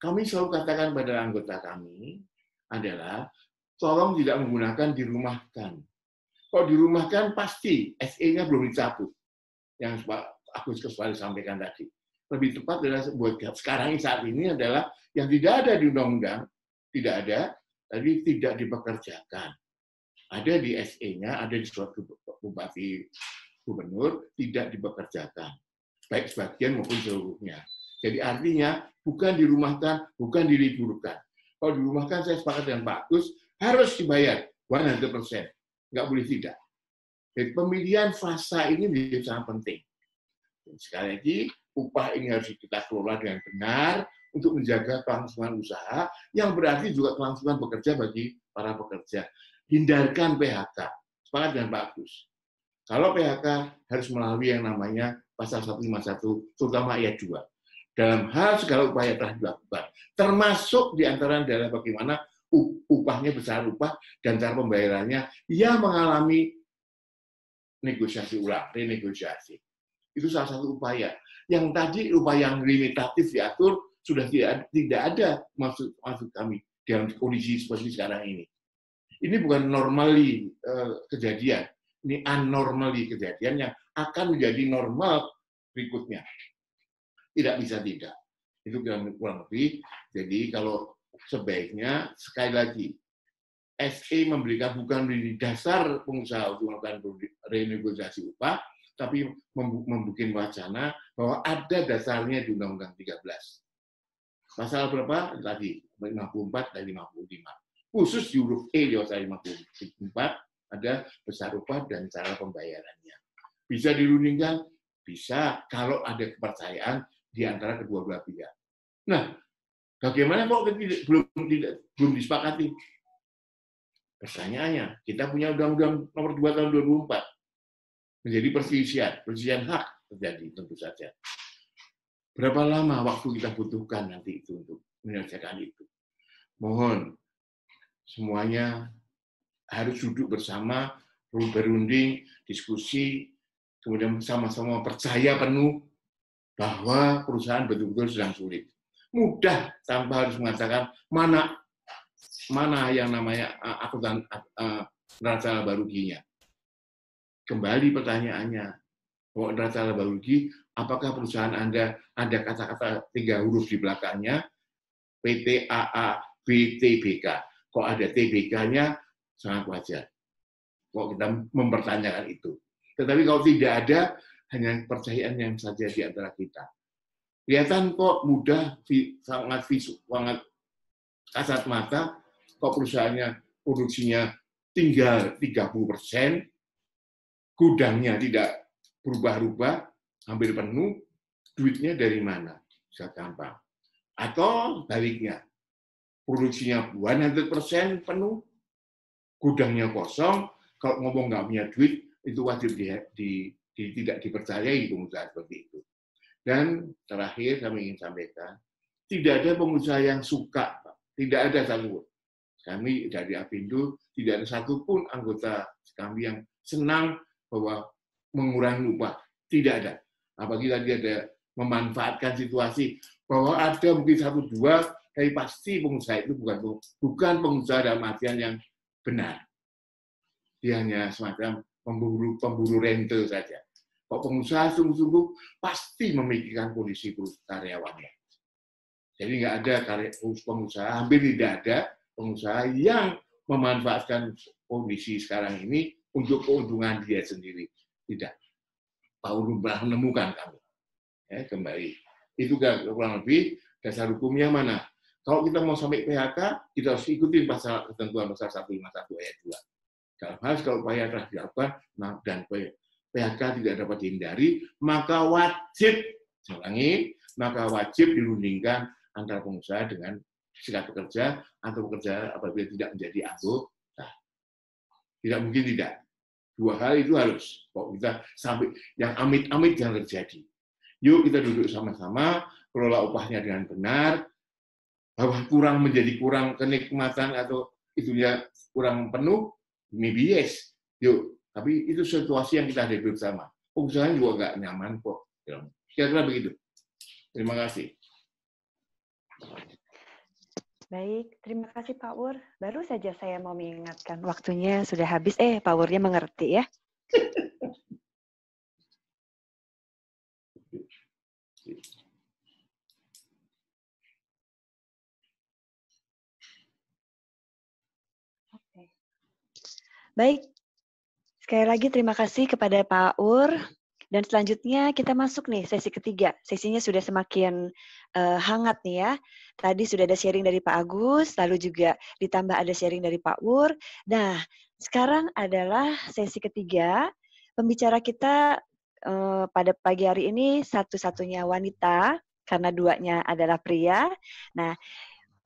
kami selalu katakan pada anggota kami adalah tolong tidak menggunakan dirumahkan. Kalau dirumahkan pasti SE-nya belum dicabut, yang Pak Agus Keswari sampaikan tadi. Lebih tepat adalah buat sekarang saat ini adalah yang tidak ada di undang-undang, tidak ada, tapi tidak dipekerjakan. Ada di SE-nya, ada di surat bupati gubernur, tidak dipekerjakan. Baik sebagian maupun seluruhnya. Jadi artinya bukan dirumahkan, bukan diliburkan. Kalau dirumahkan saya sepakat dengan Pak Agus, harus dibayar 100%. Nggak boleh tidak. Jadi pemilihan fasa ini menjadi sangat penting. Dan sekali lagi, upah ini harus kita kelola dengan benar untuk menjaga kelangsungan usaha, yang berarti juga kelangsungan bekerja bagi para pekerja. Hindarkan PHK. Sepakat dengan Pak Agus. Kalau PHK harus melalui yang namanya pasal 151, terutama ayat 2. Dalam hal segala upaya telah dilakukan, termasuk diantara adalah bagaimana upahnya, besar upah, dan cara pembayarannya yang mengalami negosiasi ulang, renegosiasi. Itu salah satu upaya. Yang tadi upaya yang limitatif diatur sudah tidak ada maksud kami dalam kondisi seperti sekarang ini. Ini bukan normally kejadian, ini unnormally kejadian yang akan menjadi normal berikutnya. Tidak bisa tidak. Itu kurang lebih. Jadi kalau sebaiknya, sekali lagi, SE memberikan bukan di dasar pengusaha untuk melakukan renegosiasi upah, tapi membuat wacana bahwa ada dasarnya di Undang-Undang 13. Pasal berapa? Tadi, 54 dan 55. Khusus di huruf E di pasal 54, ada besar upah dan cara pembayarannya. Bisa dirundingkan? Bisa, kalau ada kepercayaan di antara kedua belah pihak. Nah, bagaimana kalau belum disepakati? Pertanyaannya, kita punya Undang-Undang Nomor 2 Tahun 2004 menjadi perselisihan hak terjadi tentu saja. Berapa lama waktu kita butuhkan nanti itu untuk menyelesaikan itu? Mohon semuanya harus duduk bersama, berunding, diskusi, kemudian sama-sama percaya penuh bahwa perusahaan betul-betul sedang sulit. Mudah tanpa harus mengatakan mana yang namanya akuntan neraca laba ruginya. Kembali pertanyaannya, bahwa neraca laba rugi, apakah perusahaan Anda ada kata-kata 3 huruf di belakangnya, PT, AA, BTBK. Kok ada TBK-nya, sangat wajar. Kok kita mempertanyakan itu. Tetapi kalau tidak ada, hanya kepercayaan yang saja di antara kita. Kelihatan kok mudah, sangat kasat mata, kok perusahaannya produksinya tinggal 30%, gudangnya tidak berubah-ubah, hampir penuh, duitnya dari mana? Bisa gampang. Atau baliknya, produksinya 100% penuh, gudangnya kosong, kalau ngomong nggak punya duit, itu wajib tidak dipercayai pengusaha seperti itu. Dan terakhir kami ingin sampaikan, tidak ada pengusaha yang suka, tidak ada satupun. Kami dari Apindo, tidak ada satupun anggota kami yang senang bahwa mengurangi upah. Tidak ada. Apalagi tadi ada memanfaatkan situasi bahwa ada mungkin 1-2, tapi pasti pengusaha itu bukan pengusaha dalam artian yang benar. Dia hanya semacam pemburu rente saja. Kok pengusaha sungguh-sungguh pasti memikirkan kondisi karyawannya. Jadi nggak ada pengusaha, hampir tidak ada pengusaha yang memanfaatkan kondisi sekarang ini untuk keuntungan dia sendiri. Tidak. Pak Uru menemukan kami. Ya, kembali. Itu kurang lebih dasar hukumnya mana. Kalau kita mau sampai PHK, kita harus ikuti ketentuan pasal 151 ayat 2. Dalam hal kalau upaya telah dilakukan dan PHK tidak dapat dihindari, maka wajib dirundingkan antara pengusaha dengan serikat pekerja atau pekerja apabila tidak menjadi anggota. Tidak mungkin tidak. Dua hal itu harus. Kalau kita sampai yang amit-amit jangan terjadi. Yuk kita duduk sama-sama, kelola upahnya dengan benar, bahwa kurang menjadi kurang kenikmatan atau itunya kurang penuh, maybe yes. Yuk, tapi itu situasi yang kita hadapi bersama. Pengusaha juga nggak nyaman kok. Kira-kira begitu. Terima kasih. Baik, terima kasih Pak Wur. Baru saja saya mau mengingatkan waktunya sudah habis. Pak Wurnya mengerti ya. Oke. Baik, sekali lagi terima kasih kepada Pak Wur. Dan selanjutnya kita masuk nih sesi ketiga. Sesinya sudah semakin hangat nih ya. Tadi sudah ada sharing dari Pak Agus, lalu juga ditambah ada sharing dari Pak Wur. Nah, sekarang adalah sesi ketiga. Pembicara kita pada pagi hari ini satu-satunya wanita, karena duanya adalah pria. Nah,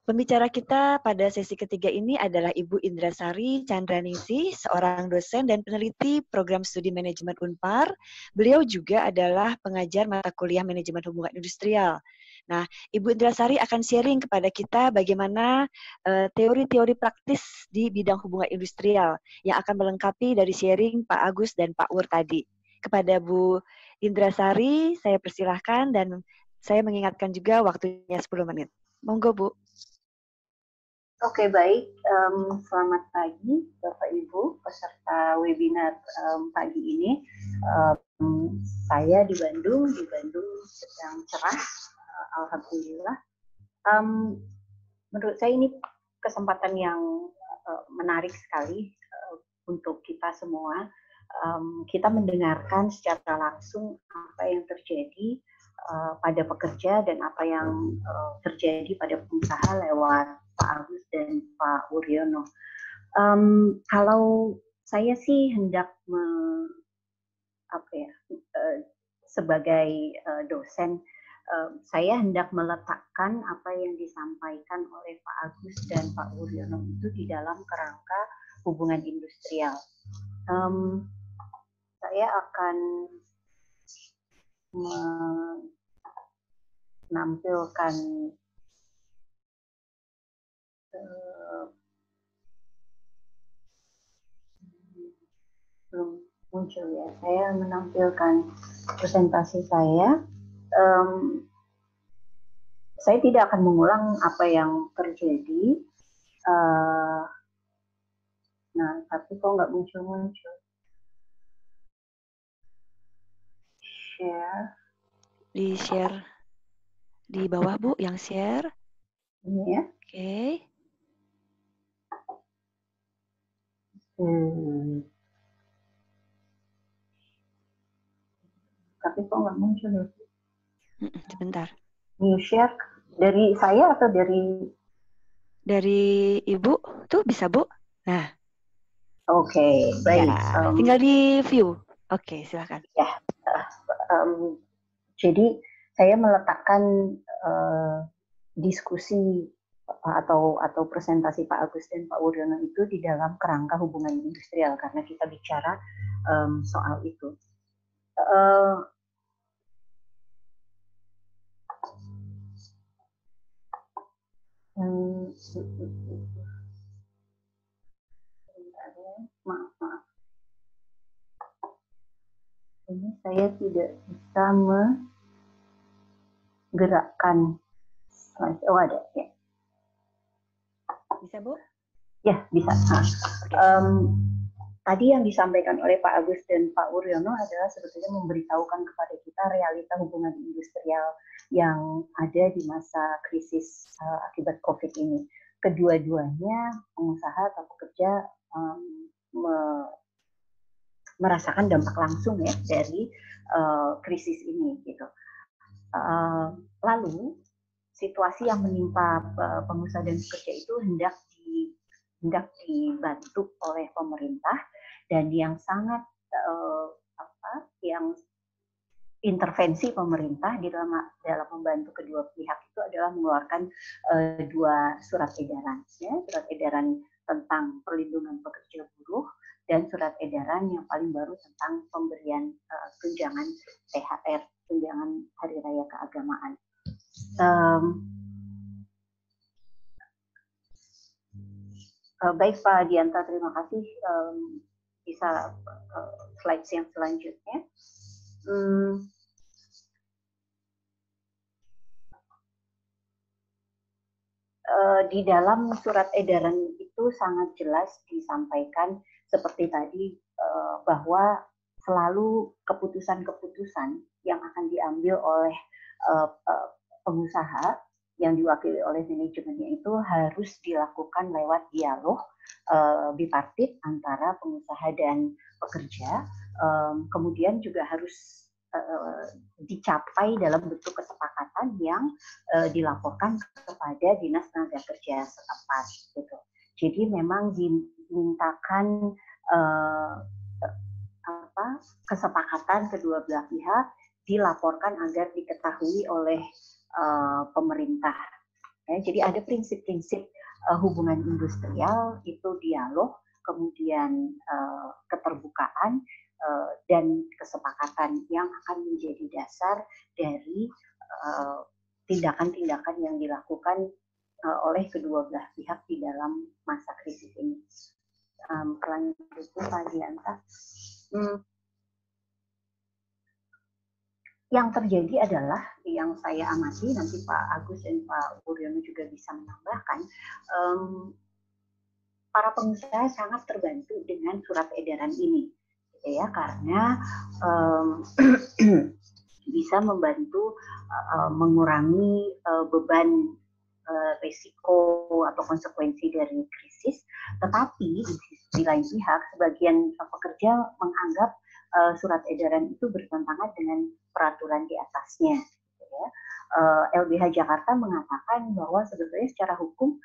pembicara kita pada sesi ketiga ini adalah Ibu Indrasari Candraningsih, seorang dosen dan peneliti program studi manajemen Unpar. Beliau juga adalah pengajar mata kuliah manajemen hubungan industrial. Nah, Ibu Indrasari akan sharing kepada kita bagaimana teori-teori praktis di bidang hubungan industrial yang akan melengkapi dari sharing Pak Agus dan Pak Wur tadi. Kepada Bu Indrasari, saya persilahkan dan saya mengingatkan juga waktunya 10 menit. Monggo, Bu. Oke, baik. Selamat pagi, Bapak Ibu, peserta webinar pagi ini. Saya di Bandung sedang cerah, alhamdulillah. Menurut saya ini kesempatan yang menarik sekali untuk kita semua. Kita mendengarkan secara langsung apa yang terjadi pada pekerja dan apa yang terjadi pada pengusaha lewat Pak Agus dan Pak Wuryono. Kalau saya sih hendak sebagai dosen, saya hendak meletakkan apa yang disampaikan oleh Pak Agus dan Pak Wuryono itu di dalam kerangka hubungan industrial. Saya akan menampilkan belum muncul ya. Saya menampilkan presentasi saya. Saya tidak akan mengulang apa yang terjadi. Nah, tapi kok nggak muncul-muncul. Share. Di share di bawah, Bu, yang share. Ini ya. Oke. Tapi kok nggak muncul ya? Sebentar. New share dari saya atau dari Ibu tuh bisa, Bu? Nah. Oke, baik. Ya, tinggal di view. Oke, silakan. Ya. Jadi saya meletakkan diskusi atau presentasi Pak Agus dan Pak Wuryono itu di dalam kerangka hubungan industrial karena kita bicara soal itu. Maaf. Ini saya tidak bisa menggerakkan. Oh, ada ya. Bisa, Bu? Ya, bisa. tadi yang disampaikan oleh Pak Agus dan Pak Wuryono adalah sebetulnya memberitahukan kepada kita realita hubungan industrial yang ada di masa krisis akibat COVID ini. Kedua-duanya pengusaha atau pekerja merasakan dampak langsung ya dari krisis ini gitu. Lalu situasi yang menimpa pengusaha dan pekerja itu hendak dibantu oleh pemerintah, dan yang sangat yang intervensi pemerintah di dalam membantu kedua pihak itu adalah mengeluarkan 2 surat edaran, ya, surat edaran tentang perlindungan pekerja buruh dan surat edaran yang paling baru tentang pemberian tunjangan THR, tunjangan Hari Raya Keagamaan. Baik Pak Dianta, terima kasih. Bisa slide yang selanjutnya. Di dalam surat edaran itu sangat jelas disampaikan seperti tadi bahwa selalu keputusan-keputusan yang akan diambil oleh pengusaha yang diwakili oleh manajemennya itu harus dilakukan lewat dialog bipartit antara pengusaha dan pekerja, kemudian juga harus dicapai dalam bentuk kesepakatan yang dilaporkan kepada Dinas Tenaga Kerja setempat gitu. Jadi memang dimintakan kesepakatan kedua belah pihak dilaporkan agar diketahui oleh pemerintah. Ya, jadi ada prinsip-prinsip hubungan industrial itu dialog, kemudian keterbukaan dan kesepakatan yang akan menjadi dasar dari tindakan-tindakan yang dilakukan oleh kedua belah pihak di dalam masa krisis ini. Selanjutnya Pak Dianta. Yang terjadi adalah yang saya amati, nanti Pak Agus dan Pak Wuryono juga bisa menambahkan, para pengusaha sangat terbantu dengan surat edaran ini, gitu ya, karena bisa membantu mengurangi beban risiko atau konsekuensi dari krisis. Tetapi di lain pihak, sebagian pekerja menganggap surat edaran itu bertentangan dengan peraturan di atasnya. Ya. LBH Jakarta mengatakan bahwa sebetulnya secara hukum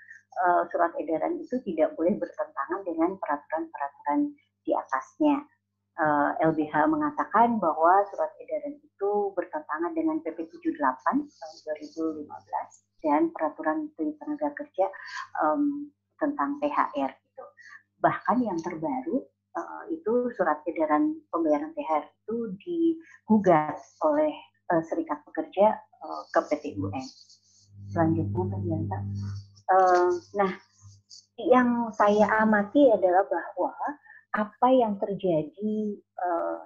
surat edaran itu tidak boleh bertentangan dengan peraturan-peraturan di atasnya. LBH mengatakan bahwa surat edaran itu bertentangan dengan PP 78 tahun 2015 dan peraturan Menteri Tenaga Kerja tentang THR itu. Bahkan yang terbaru itu surat edaran pembayaran THR itu digugat oleh Serikat Pekerja ke PT UN. Selanjutnya Pak Dianta. Nah, yang saya amati adalah bahwa apa yang terjadi,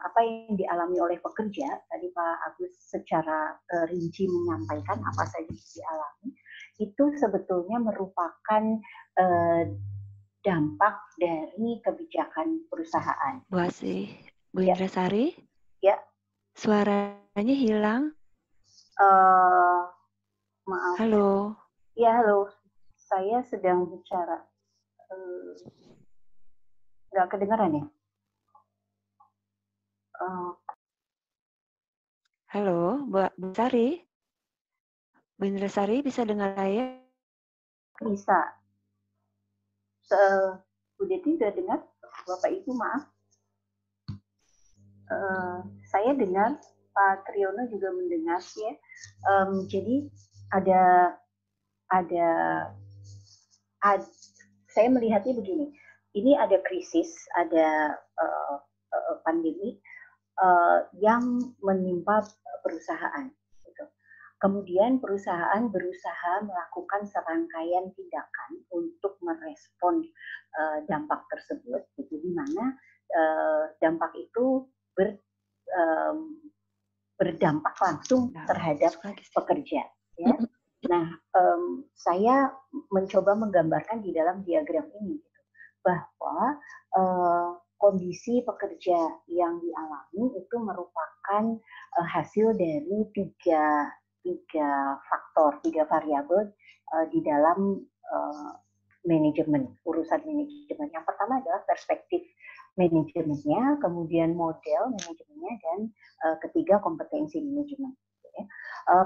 apa yang dialami oleh pekerja, tadi Pak Agus secara rinci menyampaikan apa saja yang dialami, itu sebetulnya merupakan dampak dari kebijakan perusahaan. Bu Asih, Bu Indrasari? Ya. Suaranya hilang. Maaf. Halo. Ya, halo. Saya sedang bicara. Nggak kedengaran ya? Halo, Bu Sari? Bu Indrasari bisa dengar saya? Bisa. Bu Deti sudah dengar? Bapak Ibu maaf. Saya dengar, Pak Triyono juga mendengar ya. Jadi saya melihatnya begini. Ini ada krisis, ada pandemi yang menimpa perusahaan. Gitu. Kemudian perusahaan berusaha melakukan serangkaian tindakan untuk merespon dampak tersebut, gitu, di mana dampak itu berdampak langsung terhadap pekerja. Ya. Nah, saya mencoba menggambarkan di dalam diagram ini, gitu, bahwa kondisi pekerja yang dialami itu merupakan hasil dari tiga faktor, tiga variabel di dalam manajemen, urusan manajemen. Yang pertama adalah perspektif manajemennya, kemudian model manajemennya, dan ketiga kompetensi manajemen.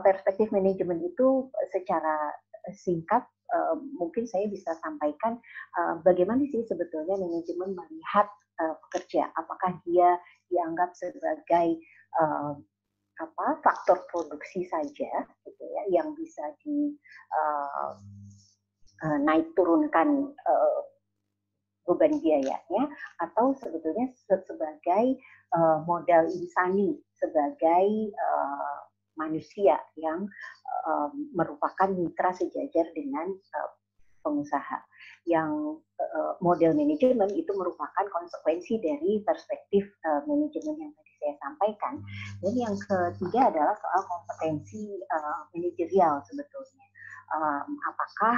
Perspektif manajemen itu secara singkat mungkin saya bisa sampaikan bagaimana sih sebetulnya manajemen melihat pekerja, apakah dia dianggap sebagai faktor produksi saja, gitu ya, yang bisa di naik turunkan beban biayanya, atau sebetulnya sebagai modal insani, sebagai manusia yang merupakan mitra sejajar dengan pengusaha. Yang model manajemen itu merupakan konsekuensi dari perspektif manajemen yang tadi saya sampaikan. Dan yang ketiga adalah soal kompetensi manajerial sebetulnya. Apakah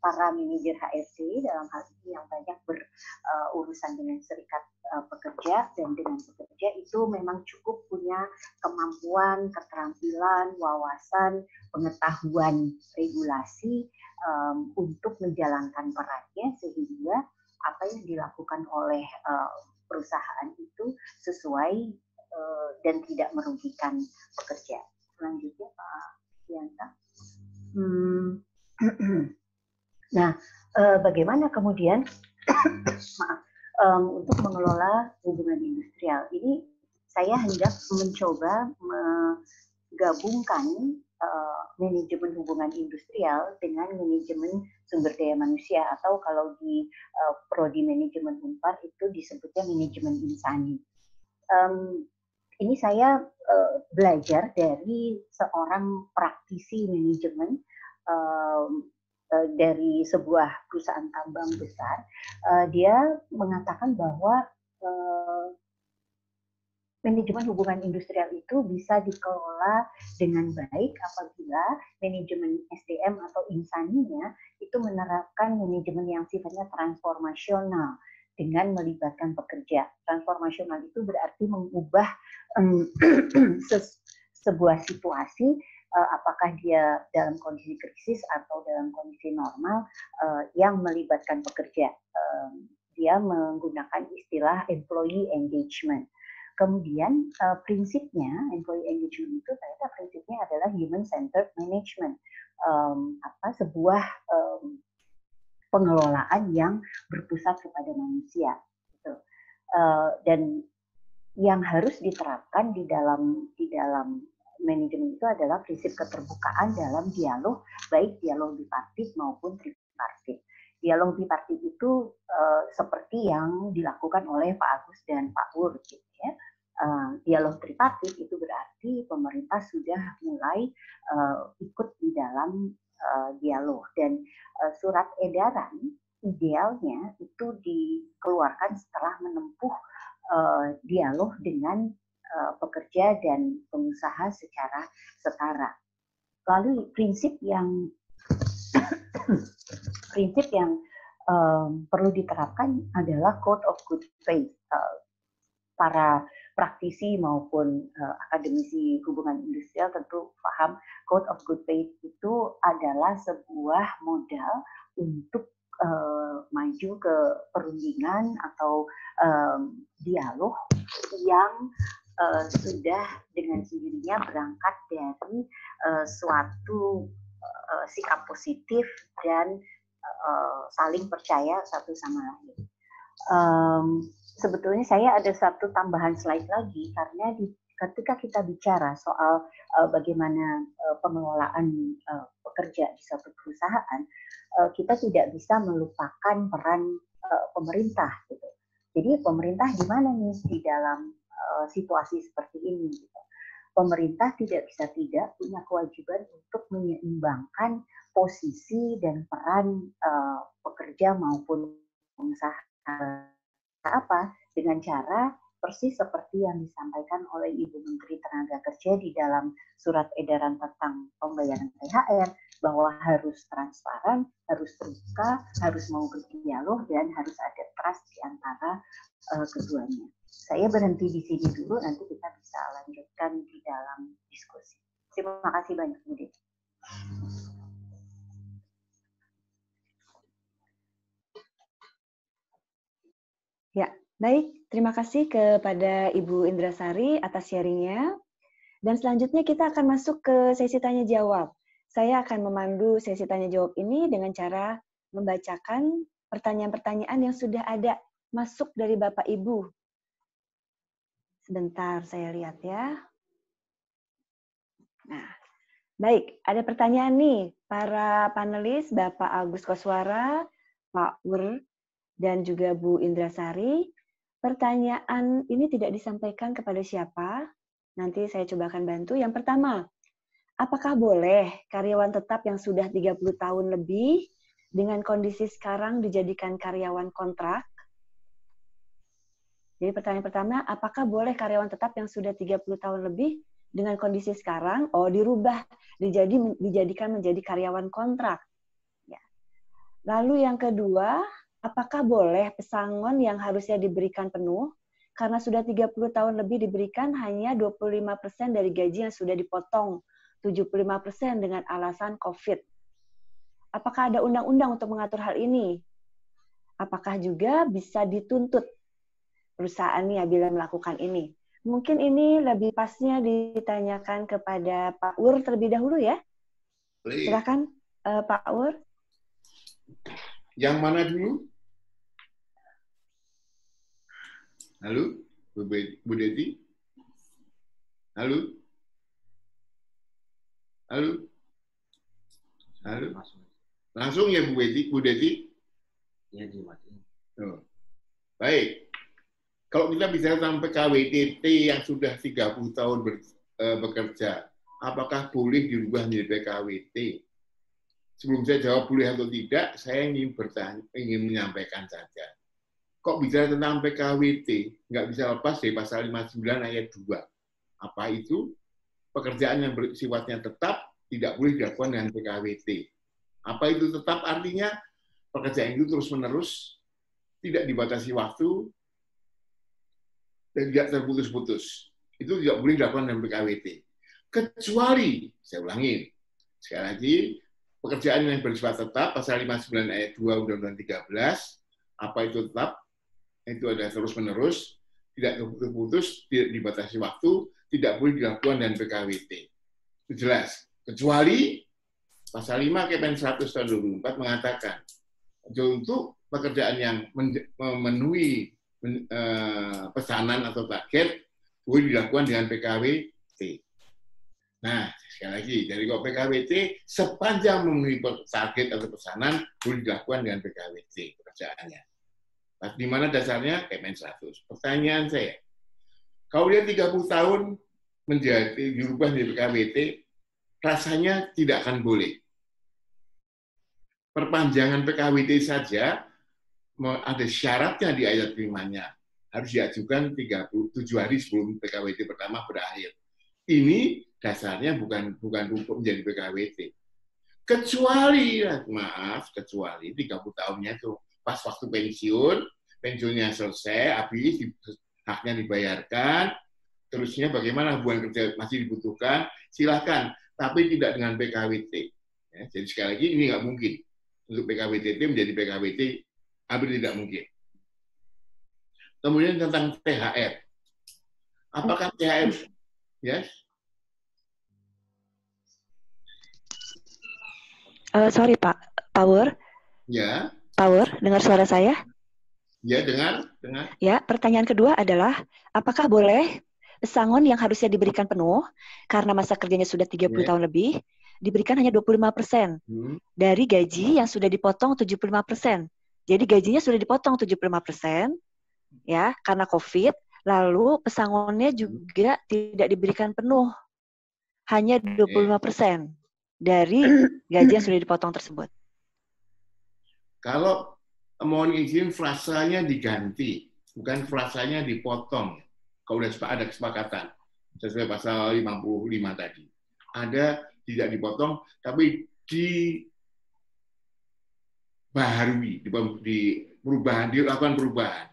para manajer HRD dalam hal ini yang banyak berurusan dengan serikat pekerja dan dengan pekerja itu memang cukup punya kemampuan, keterampilan, wawasan, pengetahuan regulasi untuk menjalankan perannya, sehingga apa yang dilakukan oleh perusahaan itu sesuai dan tidak merugikan pekerja. Selanjutnya Pak Yanta. Nah, bagaimana kemudian untuk mengelola hubungan industrial ini, saya hendak mencoba menggabungkan manajemen hubungan industrial dengan manajemen sumber daya manusia, atau kalau di prodi manajemen Unpar itu disebutnya manajemen insani. Ini saya belajar dari seorang praktisi manajemen dari sebuah perusahaan tambang besar. Dia mengatakan bahwa manajemen hubungan industrial itu bisa dikelola dengan baik apabila manajemen SDM atau insaninya itu menerapkan manajemen yang sifatnya transformasional dengan melibatkan pekerja. Transformasional itu berarti mengubah sebuah situasi, apakah dia dalam kondisi krisis atau dalam kondisi normal, yang melibatkan pekerja. Dia menggunakan istilah employee engagement. Kemudian prinsipnya employee engagement itu ternyata prinsipnya adalah human centered management, sebuah pengelolaan yang berpusat kepada manusia. Gitu. Dan yang harus diterapkan di dalam manajemen itu adalah prinsip keterbukaan dalam dialog, baik dialog bipartit maupun tripartit. Dialog bipartit itu seperti yang dilakukan oleh Pak Agus dan Pak Wur, gitu ya. Dialog tripartit itu berarti pemerintah sudah mulai ikut di dalam dialog, dan surat edaran idealnya itu dikeluarkan setelah menempuh dialog dengan pekerja dan pengusaha secara setara. Lalu prinsip yang perlu diterapkan adalah code of good faith. Para praktisi maupun akademisi hubungan industrial tentu paham code of good faith itu adalah sebuah modal untuk maju ke perundingan atau dialog yang sudah dengan sendirinya berangkat dari suatu sikap positif dan saling percaya satu sama lain. Sebetulnya saya ada satu tambahan slide lagi, karena ketika kita bicara soal bagaimana pengelolaan pekerja di suatu perusahaan, kita tidak bisa melupakan peran pemerintah, gitu. Jadi pemerintah di mana nih di dalam situasi seperti ini? Gitu. Pemerintah tidak bisa tidak punya kewajiban untuk menyeimbangkan posisi dan peran pekerja maupun pengusaha. Apa? Dengan cara persis seperti yang disampaikan oleh Ibu Menteri Tenaga Kerja di dalam surat edaran tentang pembayaran THR, bahwa harus transparan, harus terbuka, harus mau berdialog, dan harus ada trust di antara keduanya. Saya berhenti di sini dulu, nanti kita bisa lanjutkan di dalam diskusi. Terima kasih banyak, Bu Deti. Ya, baik. Terima kasih kepada Ibu Indrasari atas sharing-nya. Dan selanjutnya kita akan masuk ke sesi tanya-jawab. Saya akan memandu sesi tanya-jawab ini dengan cara membacakan pertanyaan-pertanyaan yang sudah ada masuk dari Bapak Ibu. Sebentar, saya lihat ya. Nah, baik. Ada pertanyaan nih, para panelis, Bapak Agus Koswara, Pak Ur, dan juga Bu Indrasari. Pertanyaan ini tidak disampaikan kepada siapa. Nanti saya coba akan bantu. Yang pertama, apakah boleh karyawan tetap yang sudah 30 tahun lebih dengan kondisi sekarang dijadikan karyawan kontrak? Jadi pertanyaan pertama, apakah boleh karyawan tetap yang sudah 30 tahun lebih dengan kondisi sekarang, dirubah, dijadikan menjadi karyawan kontrak? Ya. Lalu yang kedua, apakah boleh pesangon yang harusnya diberikan penuh, karena sudah 30 tahun lebih diberikan hanya 25% dari gaji yang sudah dipotong, 75% dengan alasan COVID. Apakah ada undang-undang untuk mengatur hal ini? Apakah juga bisa dituntut perusahaannya bila melakukan ini? Mungkin ini lebih pasnya ditanyakan kepada Pak Ur terlebih dahulu ya. Silakan Pak Ur. Yang mana dulu? Halo, Bu Deti? Halo? Halo? Halo? Langsung ya Bu Deti? Ya, dimatiin. Oh. Baik. Kalau kita bicara tentang PKWTT yang sudah 30 tahun bekerja, apakah boleh dirubah menjadi PKWT? Sebelum saya jawab boleh atau tidak, saya ingin menyampaikan saja. Kok bicara tentang PKWT, nggak bisa lepas dari pasal 59 ayat 2. Apa itu? Pekerjaan yang bersifatnya tetap tidak boleh dilakukan dengan PKWT. Apa itu tetap? Artinya pekerjaan itu terus-menerus, tidak dibatasi waktu, dan tidak terputus-putus. Itu tidak boleh dilakukan dengan PKWT. Kecuali, saya ulangi, sekali lagi, pekerjaan yang bersifat tetap, pasal 59 ayat 2 Undang-Undang 13, apa itu tetap? Itu adalah terus-menerus, tidak terputus, tidak dibatasi waktu, tidak boleh dilakukan dengan PKWT. Itu jelas. Kecuali, pasal 5 Kepmen 100 tahun 2004 mengatakan, untuk pekerjaan yang memenuhi pesanan atau target boleh dilakukan dengan PKWT. Nah, sekali lagi, dari PKWT sepanjang memenuhi target atau pesanan boleh dilakukan dengan PKWT pekerjaannya. Di mana dasarnya? Kepmen 100. Pertanyaan saya, kalau dia 30 tahun dirubah menjadi PKWT, rasanya tidak akan boleh. Perpanjangan PKWT saja ada syaratnya di ayat 5-nya. Harus diajukan 37 hari sebelum PKWT pertama berakhir. Ini dasarnya bukan untuk menjadi PKWT. Kecuali 30 tahunnya itu pas waktu pensiunnya selesai, habis haknya dibayarkan, terusnya bagaimana hubungan kerja masih dibutuhkan, silakan, tapi tidak dengan PKWT. Ya, jadi sekali lagi ini nggak mungkin untuk PKWT menjadi PKWT. Hampir tidak mungkin. Kemudian tentang THR. Apakah THR? Yes? Sorry Pak, Power. Ya. Power, dengar suara saya? Ya, dengar. Ya, pertanyaan kedua adalah, apakah boleh pesangon yang harusnya diberikan penuh, karena masa kerjanya sudah 30 tahun lebih, diberikan hanya 25% dari gaji yang sudah dipotong 75%. Jadi gajinya sudah dipotong 75%, ya, karena COVID, lalu pesangonnya juga tidak diberikan penuh, hanya 25% dari gaji yang sudah dipotong tersebut. Kalau mohon izin, frasanya diganti, bukan frasanya dipotong. Kalau sudah ada kesepakatan, sesuai pasal 55 tadi. Ada tidak dipotong, tapi dibaharui, dilakukan perubahan.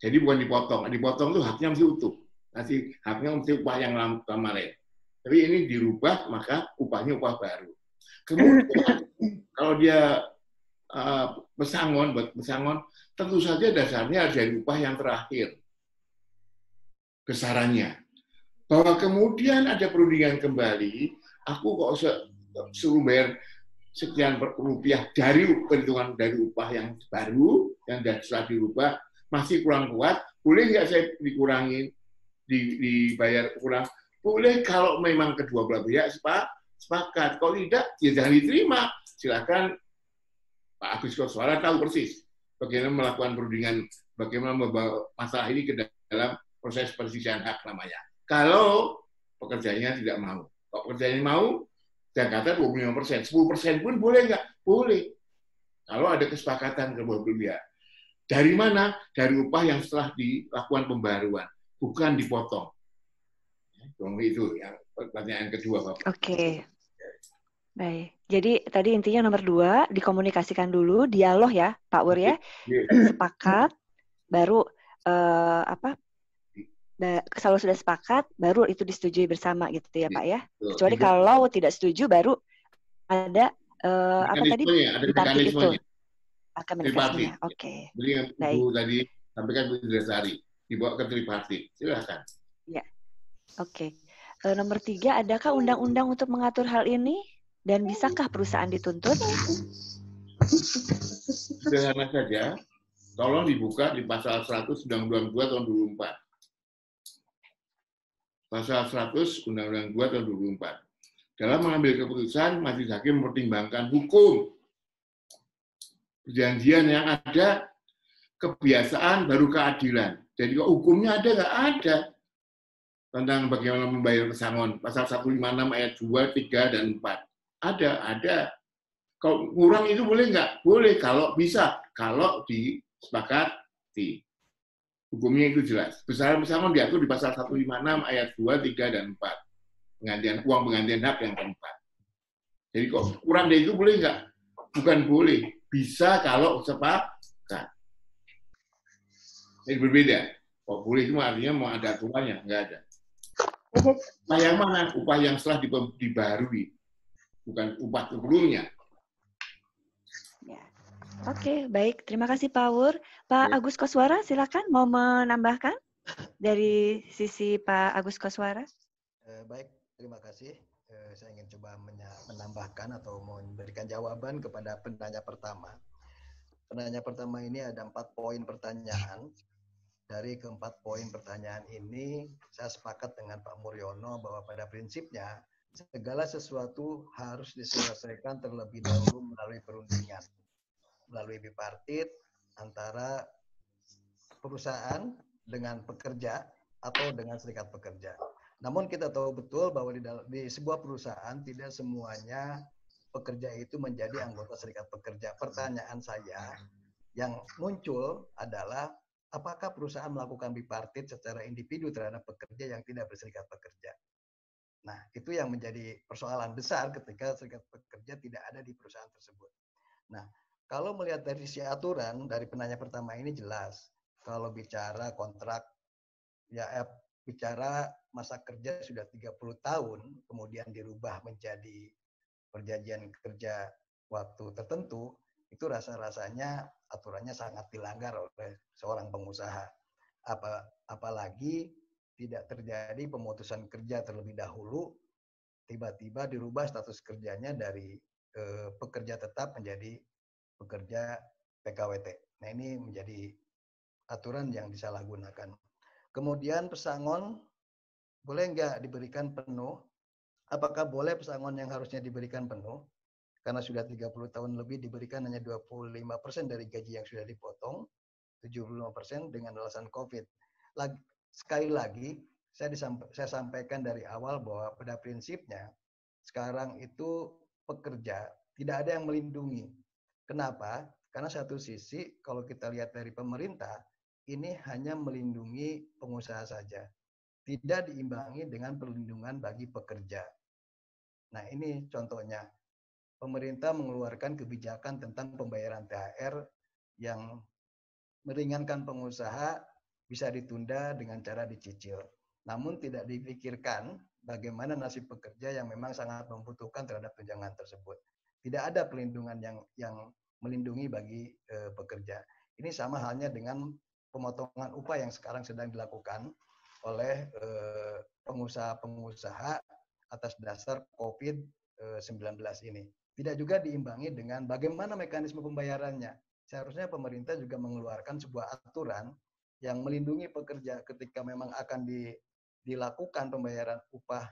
Jadi bukan dipotong tuh haknya mesti utuh. Nanti haknya mesti upah yang kemarin. Tapi ini dirubah, maka upahnya upah baru. Kemudian kalau dia pesangon, tentu saja dasarnya harus dari upah yang terakhir. Besarannya. Bahwa kemudian ada perundingan kembali, aku kok suruh bayar sekian rupiah dari perhitungan dari upah yang baru, yang setelah dirubah, masih kurang kuat, boleh nggak saya dikurangi, dibayar kurang? Boleh kalau memang kedua belah pihak sepakat. Kalau tidak, ya jangan diterima. Silakan Pak Agus Koswara tahu persis bagaimana melakukan perundingan, bagaimana membawa masalah ini ke dalam proses perselisihan hak namanya. Kalau pekerjanya tidak mau. Kalau pekerjanya mau, Jakarta 25%, 10% pun boleh nggak? Boleh. Kalau ada kesepakatan kedua belah pihak. Dari mana? Dari upah yang setelah dilakukan pembaruan, bukan dipotong. Itu yang pertanyaan kedua, Bapak. Oke. Baik. Jadi tadi intinya nomor 2, dikomunikasikan dulu, dialog ya, Pak Wur ya. Sepakat, baru kalau sudah sepakat, baru itu disetujui bersama gitu ya, Pak ya. Kecuali kalau tidak setuju, baru ada bipartit itu. Komunikasinya, oke. Jadi yang Ibu tadi sampaikan Bu Indresari, dibawa ke tripartit. Silakan. Ya, oke. Nomor 3, adakah undang-undang untuk mengatur hal ini dan bisakah perusahaan dituntut? Sederhana saja, tolong dibuka di pasal 100 Undang-Undang 2 tahun 2004. Pasal 100 Undang-Undang 2 tahun 2004. Dalam mengambil keputusan, majelis hakim mempertimbangkan hukum. Perjanjian yang ada, kebiasaan baru keadilan. Jadi kalau hukumnya ada, nggak ada. Tentang bagaimana membayar pesangon. Pasal 156 ayat 2, 3, dan 4. Ada. Kalau kurang itu boleh nggak? Boleh, kalau bisa. Kalau disepakati. Hukumnya itu jelas. Besaran pesangon diatur di pasal 156 ayat 2, 3, dan 4. Uang penggantian hak yang keempat. Jadi kok kurang dari itu boleh nggak? Bukan boleh. Bisa kalau sepakat. Ini berbeda. Kok boleh itu artinya mau ada aturannya? Nggak ada. Upah yang mana? Upah yang setelah dibaharui. Bukan upah sebelumnya. Ya. Oke, baik. Terima kasih Pak Wur. Pak Agus Koswara, silakan mau menambahkan dari sisi Pak Agus Koswara. Baik, terima kasih. Saya ingin coba menambahkan atau memberikan jawaban kepada penanya pertama. Penanya pertama ini ada 4 poin pertanyaan. Dari keempat poin pertanyaan ini, saya sepakat dengan Pak Muryono bahwa pada prinsipnya segala sesuatu harus diselesaikan terlebih dahulu melalui perundingan, melalui bipartit antara perusahaan dengan pekerja atau dengan serikat pekerja. Namun kita tahu betul bahwa di sebuah perusahaan tidak semuanya pekerja itu menjadi anggota serikat pekerja. Pertanyaan saya yang muncul adalah apakah perusahaan melakukan bipartit secara individu terhadap pekerja yang tidak berserikat pekerja? Nah, itu yang menjadi persoalan besar ketika serikat pekerja tidak ada di perusahaan tersebut. Nah, kalau melihat dari sisi aturan, dari penanya pertama ini jelas. Kalau bicara kontrak, bicara masa kerja sudah 30 tahun, kemudian dirubah menjadi perjanjian kerja waktu tertentu, itu rasa-rasanya aturannya sangat dilanggar oleh seorang pengusaha. Apalagi tidak terjadi pemutusan kerja terlebih dahulu, tiba-tiba dirubah status kerjanya dari pekerja tetap menjadi pekerja PKWT. Nah, ini menjadi aturan yang disalahgunakan. Kemudian pesangon boleh nggak diberikan penuh? Apakah boleh pesangon yang harusnya diberikan penuh? Karena sudah 30 tahun lebih diberikan hanya 25% dari gaji yang sudah dipotong, 75% dengan alasan COVID. Sekali lagi, saya sampaikan dari awal bahwa pada prinsipnya sekarang itu pekerja tidak ada yang melindungi. Kenapa? Karena satu sisi kalau kita lihat dari pemerintah, ini hanya melindungi pengusaha saja. Tidak diimbangi dengan perlindungan bagi pekerja. Nah, ini contohnya. pemerintah mengeluarkan kebijakan tentang pembayaran THR yang meringankan pengusaha bisa ditunda dengan cara dicicil. Namun tidak dipikirkan bagaimana nasib pekerja yang memang sangat membutuhkan terhadap tunjangan tersebut. Tidak ada perlindungan yang melindungi bagi pekerja. Ini sama halnya dengan pemotongan upah yang sekarang sedang dilakukan oleh pengusaha-pengusaha atas dasar COVID-19 ini. Tidak juga diimbangi dengan bagaimana mekanisme pembayarannya. Seharusnya pemerintah juga mengeluarkan sebuah aturan yang melindungi pekerja ketika memang akan dilakukan pembayaran upah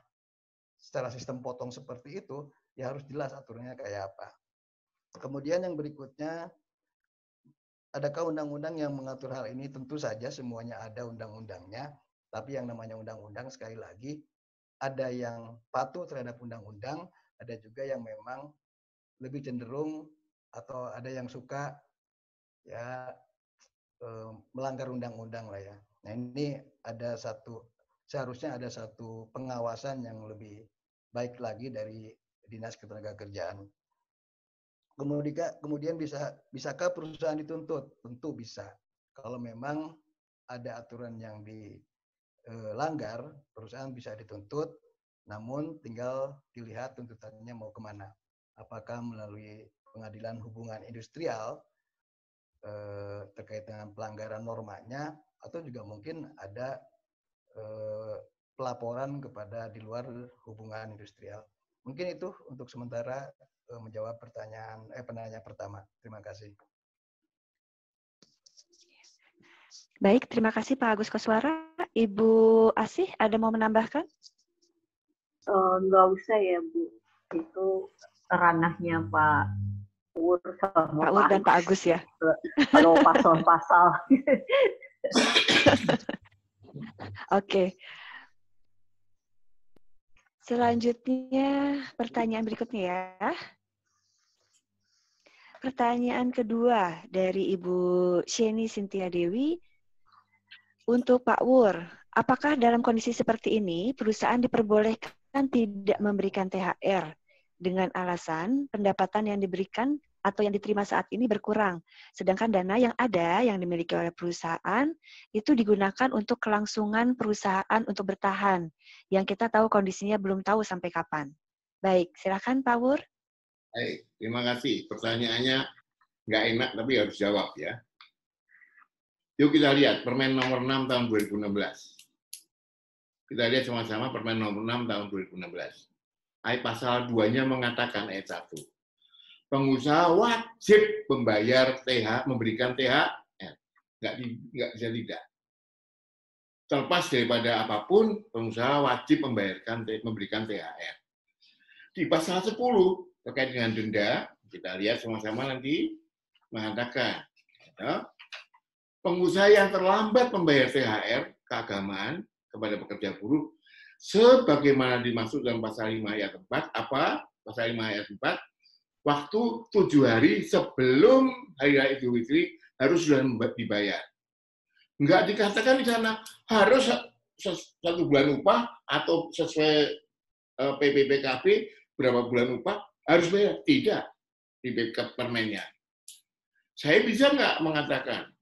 secara sistem potong seperti itu, ya harus jelas aturannya kayak apa. Kemudian yang berikutnya, adakah undang-undang yang mengatur hal ini? Tentu saja semuanya ada undang-undangnya, tapi yang namanya undang-undang sekali lagi, ada yang patuh terhadap undang-undang, ada juga yang memang lebih cenderung atau ada yang suka ya melanggar undang-undang lah ya. Nah ini seharusnya ada satu pengawasan yang lebih baik lagi dari Dinas Ketenagakerjaan. Kemudian bisakah perusahaan dituntut? Tentu bisa. Kalau memang ada aturan yang dilanggar, perusahaan bisa dituntut, namun tinggal dilihat tuntutannya mau kemana. Apakah melalui pengadilan hubungan industrial terkait dengan pelanggaran normanya, atau juga mungkin ada pelaporan kepada di luar hubungan industrial. Mungkin itu untuk sementara menjawab penanya pertama. Terima kasih. Baik, terima kasih Pak Agus Koswara. Ibu Asih, ada mau menambahkan? Nggak usah ya Bu, itu ranahnya Pak Ur sama Pak Ur dan Pak Agus ya. Kalau pasal-pasal. Oke. Selanjutnya pertanyaan berikutnya ya. Pertanyaan kedua dari Ibu Sheni Sintia Dewi. Untuk Pak Wur, apakah dalam kondisi seperti ini perusahaan diperbolehkan tidak memberikan THR dengan alasan pendapatan yang diberikan atau yang diterima saat ini berkurang, sedangkan dana yang ada yang dimiliki oleh perusahaan itu digunakan untuk kelangsungan perusahaan untuk bertahan, yang kita tahu kondisinya belum tahu sampai kapan. Baik, silakan Pak Wur. Baik, terima kasih. Pertanyaannya nggak enak tapi harus jawab ya. Yuk kita lihat Permen nomor 6 tahun 2016. Kita lihat sama-sama Permen nomor 6 tahun 2016. Ayat pasal 2-nya mengatakan ayat 1. Pengusaha wajib memberikan THR. Nggak bisa tidak. Terlepas daripada apapun, pengusaha wajib memberikan THR. Di pasal 10, terkait dengan denda, kita lihat sama-sama nanti mengatakan, ya, pengusaha yang terlambat membayar THR keagamaan kepada pekerja buruh, sebagaimana dimaksud dalam pasal 5 ayat 4, pasal 5 ayat 4, waktu 7 hari sebelum Hari Raya Idul Fitri harus sudah dibayar. Enggak dikatakan di sana harus 1 bulan upah atau sesuai PPPKB berapa bulan upah harus bayar. Tidak di backup permennya. Saya bisa nggak mengatakan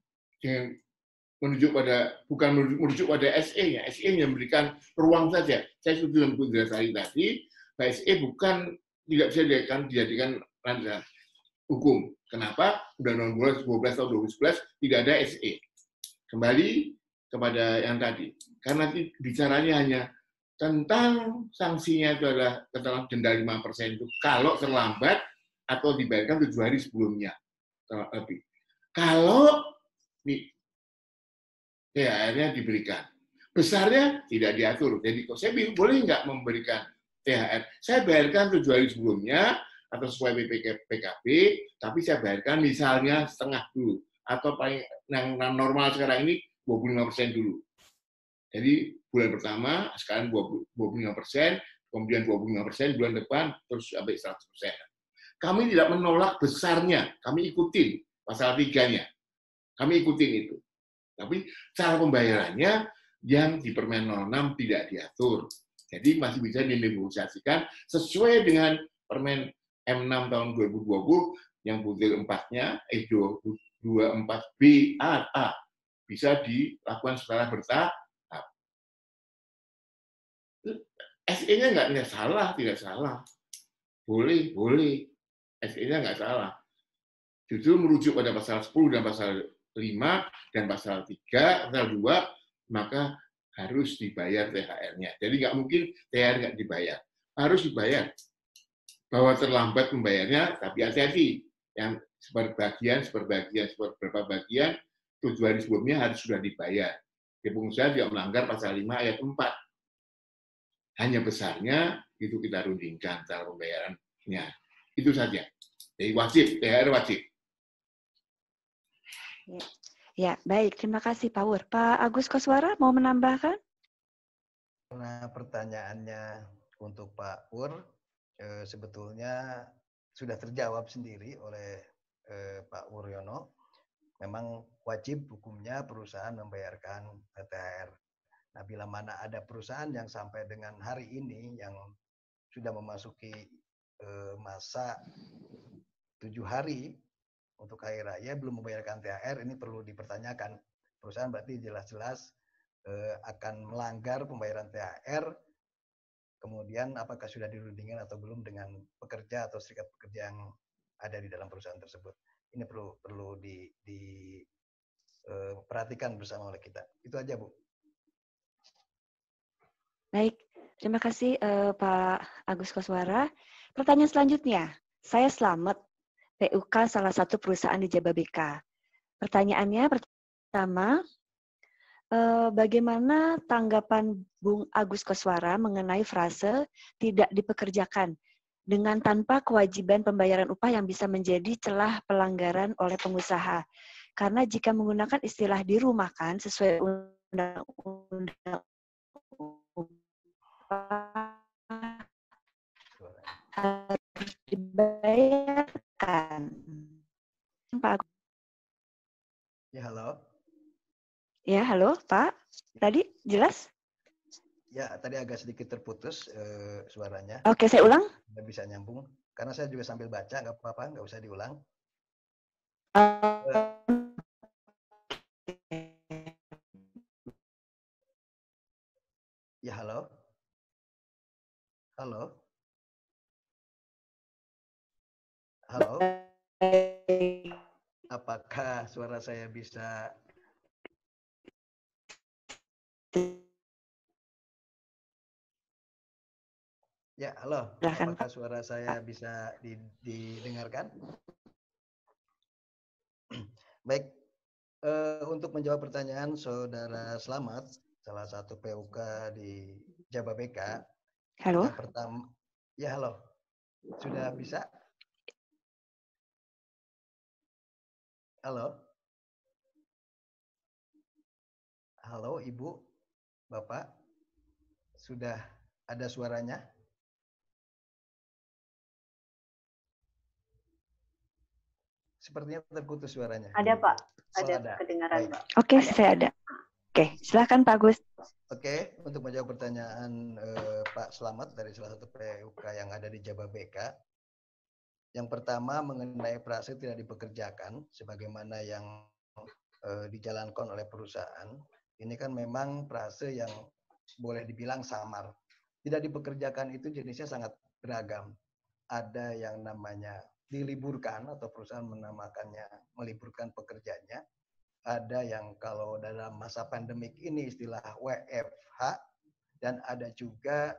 bukan merujuk pada SE-nya. SE yang memberikan ruang saja. Saya setuju dengan Bu Indrasari tadi, bahwa SE tidak bisa dijadikan landasan hukum. Kenapa? Undang-Undang 12 tahun 2011 tidak ada SE. Kembali kepada yang tadi. Karena bicaranya hanya tentang sanksinya itu adalah denda 5% itu kalau terlambat atau dibayarkan 7 hari sebelumnya. Lebih. Kalau THR-nya diberikan. Besarnya tidak diatur. Jadi saya boleh nggak memberikan THR? Saya bayarkan 7 hari sebelumnya atau sesuai PKB, tapi saya bayarkan misalnya setengah dulu. Atau paling yang normal sekarang ini 25% dulu. Jadi bulan pertama sekarang 25%, kemudian 25% bulan depan, terus sampai 100%. Kami tidak menolak besarnya, kami ikutin pasal 3-nya. Kami ikutin itu. Tapi cara pembayarannya yang di Permen 06 tidak diatur. Jadi masih bisa dinegosiasikan sesuai dengan Permen M6 tahun 2020 yang butir 4-nya, 24BA bisa dilakukan secara bertahap. SE-nya nggak salah, tidak salah. Boleh. SE-nya nggak salah. Justru merujuk pada pasal 10 dan pasal 5 dan pasal 3, pasal 2, maka harus dibayar THR-nya. Jadi nggak mungkin THR nggak dibayar. Harus dibayar. Bahwa terlambat membayarnya, tapi hati-hati. Yang beberapa bagian, 7 hari sebelumnya harus sudah dibayar. Jadi pengusaha tidak melanggar pasal 5 ayat 4. Hanya besarnya itu kita rundingkan cara pembayarannya. Itu saja. Jadi wajib, THR wajib. Ya, baik. Terima kasih Pak Wur. Pak Agus Koswara mau menambahkan? Karena pertanyaannya untuk Pak Pur, sebetulnya sudah terjawab sendiri oleh Pak Wuryono. Memang wajib hukumnya perusahaan membayarkan THR. Nah, bila mana ada perusahaan yang sampai dengan hari ini yang sudah memasuki masa 7 hari untuk hari raya belum membayarkan THR, ini perlu dipertanyakan. Perusahaan berarti jelas-jelas akan melanggar pembayaran THR, kemudian apakah sudah dirundingkan atau belum dengan pekerja atau serikat pekerja yang ada di dalam perusahaan tersebut. Ini perlu diperhatikan bersama oleh kita. Itu aja, Bu. Baik, terima kasih Pak Agus Koswara. Pertanyaan selanjutnya, saya Slamet, PUK salah satu perusahaan di Jababeka. Pertanyaannya pertama, bagaimana tanggapan Bung Agus Koswara mengenai frase tidak dipekerjakan dengan tanpa kewajiban pembayaran upah yang bisa menjadi celah pelanggaran oleh pengusaha? Karena jika menggunakan istilah dirumahkan sesuai undang-undang harus dibayarkan. Pak Agus. Ya, halo. Ya, halo Pak. Tadi jelas? Ya, tadi agak sedikit terputus suaranya. Oke, saya ulang. Nggak bisa nyambung. Karena saya juga sambil baca, nggak apa-apa, nggak usah diulang. Ya, halo. Halo. Halo. Apakah suara saya bisa... Ya, halo. Apakah suara saya bisa didengarkan? Baik. Untuk menjawab pertanyaan Saudara Slamet, salah satu PUK di Jababeka. Halo. Yang pertama, ya halo. Sudah bisa? Halo. Halo, Ibu, Bapak. Sudah ada suaranya? Sepertinya terputus suaranya. Ada, Pak. Ada. Kedengaran, Baik. Pak. Oke, saya ada. Oke, silakan Pak Agus. Oke, untuk menjawab pertanyaan Pak Slamet dari salah satu PUK yang ada di Jababeka. Yang pertama mengenai frase tidak dipekerjakan, sebagaimana yang dijalankan oleh perusahaan. Ini kan memang frase yang boleh dibilang samar. Tidak dipekerjakan itu jenisnya sangat beragam. Ada yang namanya diliburkan atau perusahaan menamakannya meliburkan pekerjanya. Ada yang kalau dalam masa pandemik ini istilah WFH, dan ada juga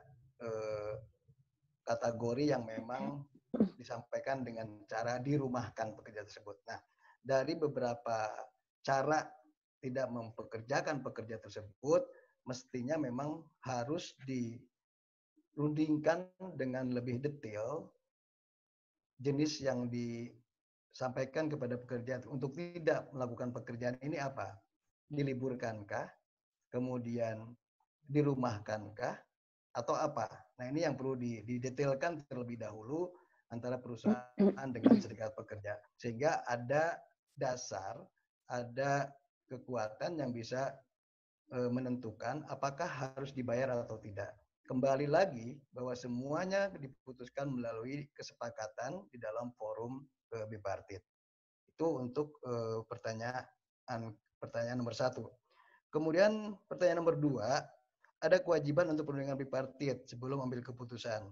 kategori yang memang disampaikan dengan cara dirumahkan pekerja tersebut. Nah, dari beberapa cara tidak mempekerjakan pekerja tersebut, mestinya memang harus dirundingkan dengan lebih detail jenis yang disampaikan kepada pekerja untuk tidak melakukan pekerjaan ini apa? Diliburkankah? Kemudian dirumahkankah? Atau apa? Nah, ini yang perlu didetailkan terlebih dahulu antara perusahaan dengan serikat pekerja. Sehingga ada dasar, ada kekuatan yang bisa menentukan apakah harus dibayar atau tidak. kembali lagi bahwa semuanya diputuskan melalui kesepakatan di dalam forum bipartit. Itu untuk pertanyaan nomor 1. Kemudian pertanyaan nomor 2, ada kewajiban untuk perundingan bipartit sebelum ambil keputusan.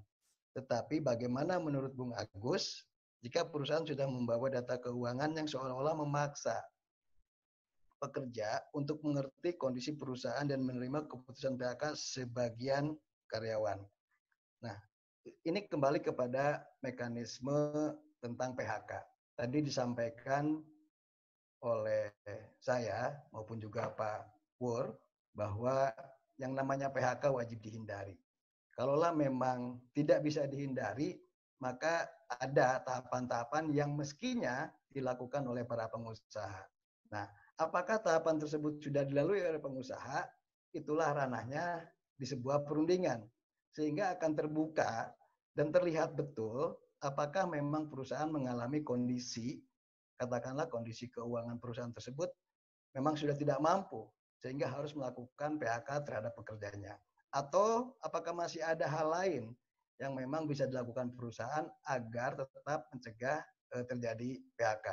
Tetapi bagaimana menurut Bung Agus jika perusahaan sudah membawa data keuangan yang seolah-olah memaksa pekerja untuk mengerti kondisi perusahaan dan menerima keputusan PHK sebagian karyawan. Nah, ini kembali kepada mekanisme tentang PHK. Tadi disampaikan oleh saya maupun juga Pak Pur bahwa yang namanya PHK wajib dihindari. Kalaulah memang tidak bisa dihindari, maka ada tahapan-tahapan yang mestinya dilakukan oleh para pengusaha. Nah, apakah tahapan tersebut sudah dilalui oleh pengusaha? Itulah ranahnya di sebuah perundingan. Sehingga akan terbuka dan terlihat betul apakah memang perusahaan mengalami kondisi, katakanlah kondisi keuangan perusahaan tersebut memang sudah tidak mampu, sehingga harus melakukan PHK terhadap pekerjanya. Atau apakah masih ada hal lain yang memang bisa dilakukan perusahaan agar tetap mencegah terjadi PHK.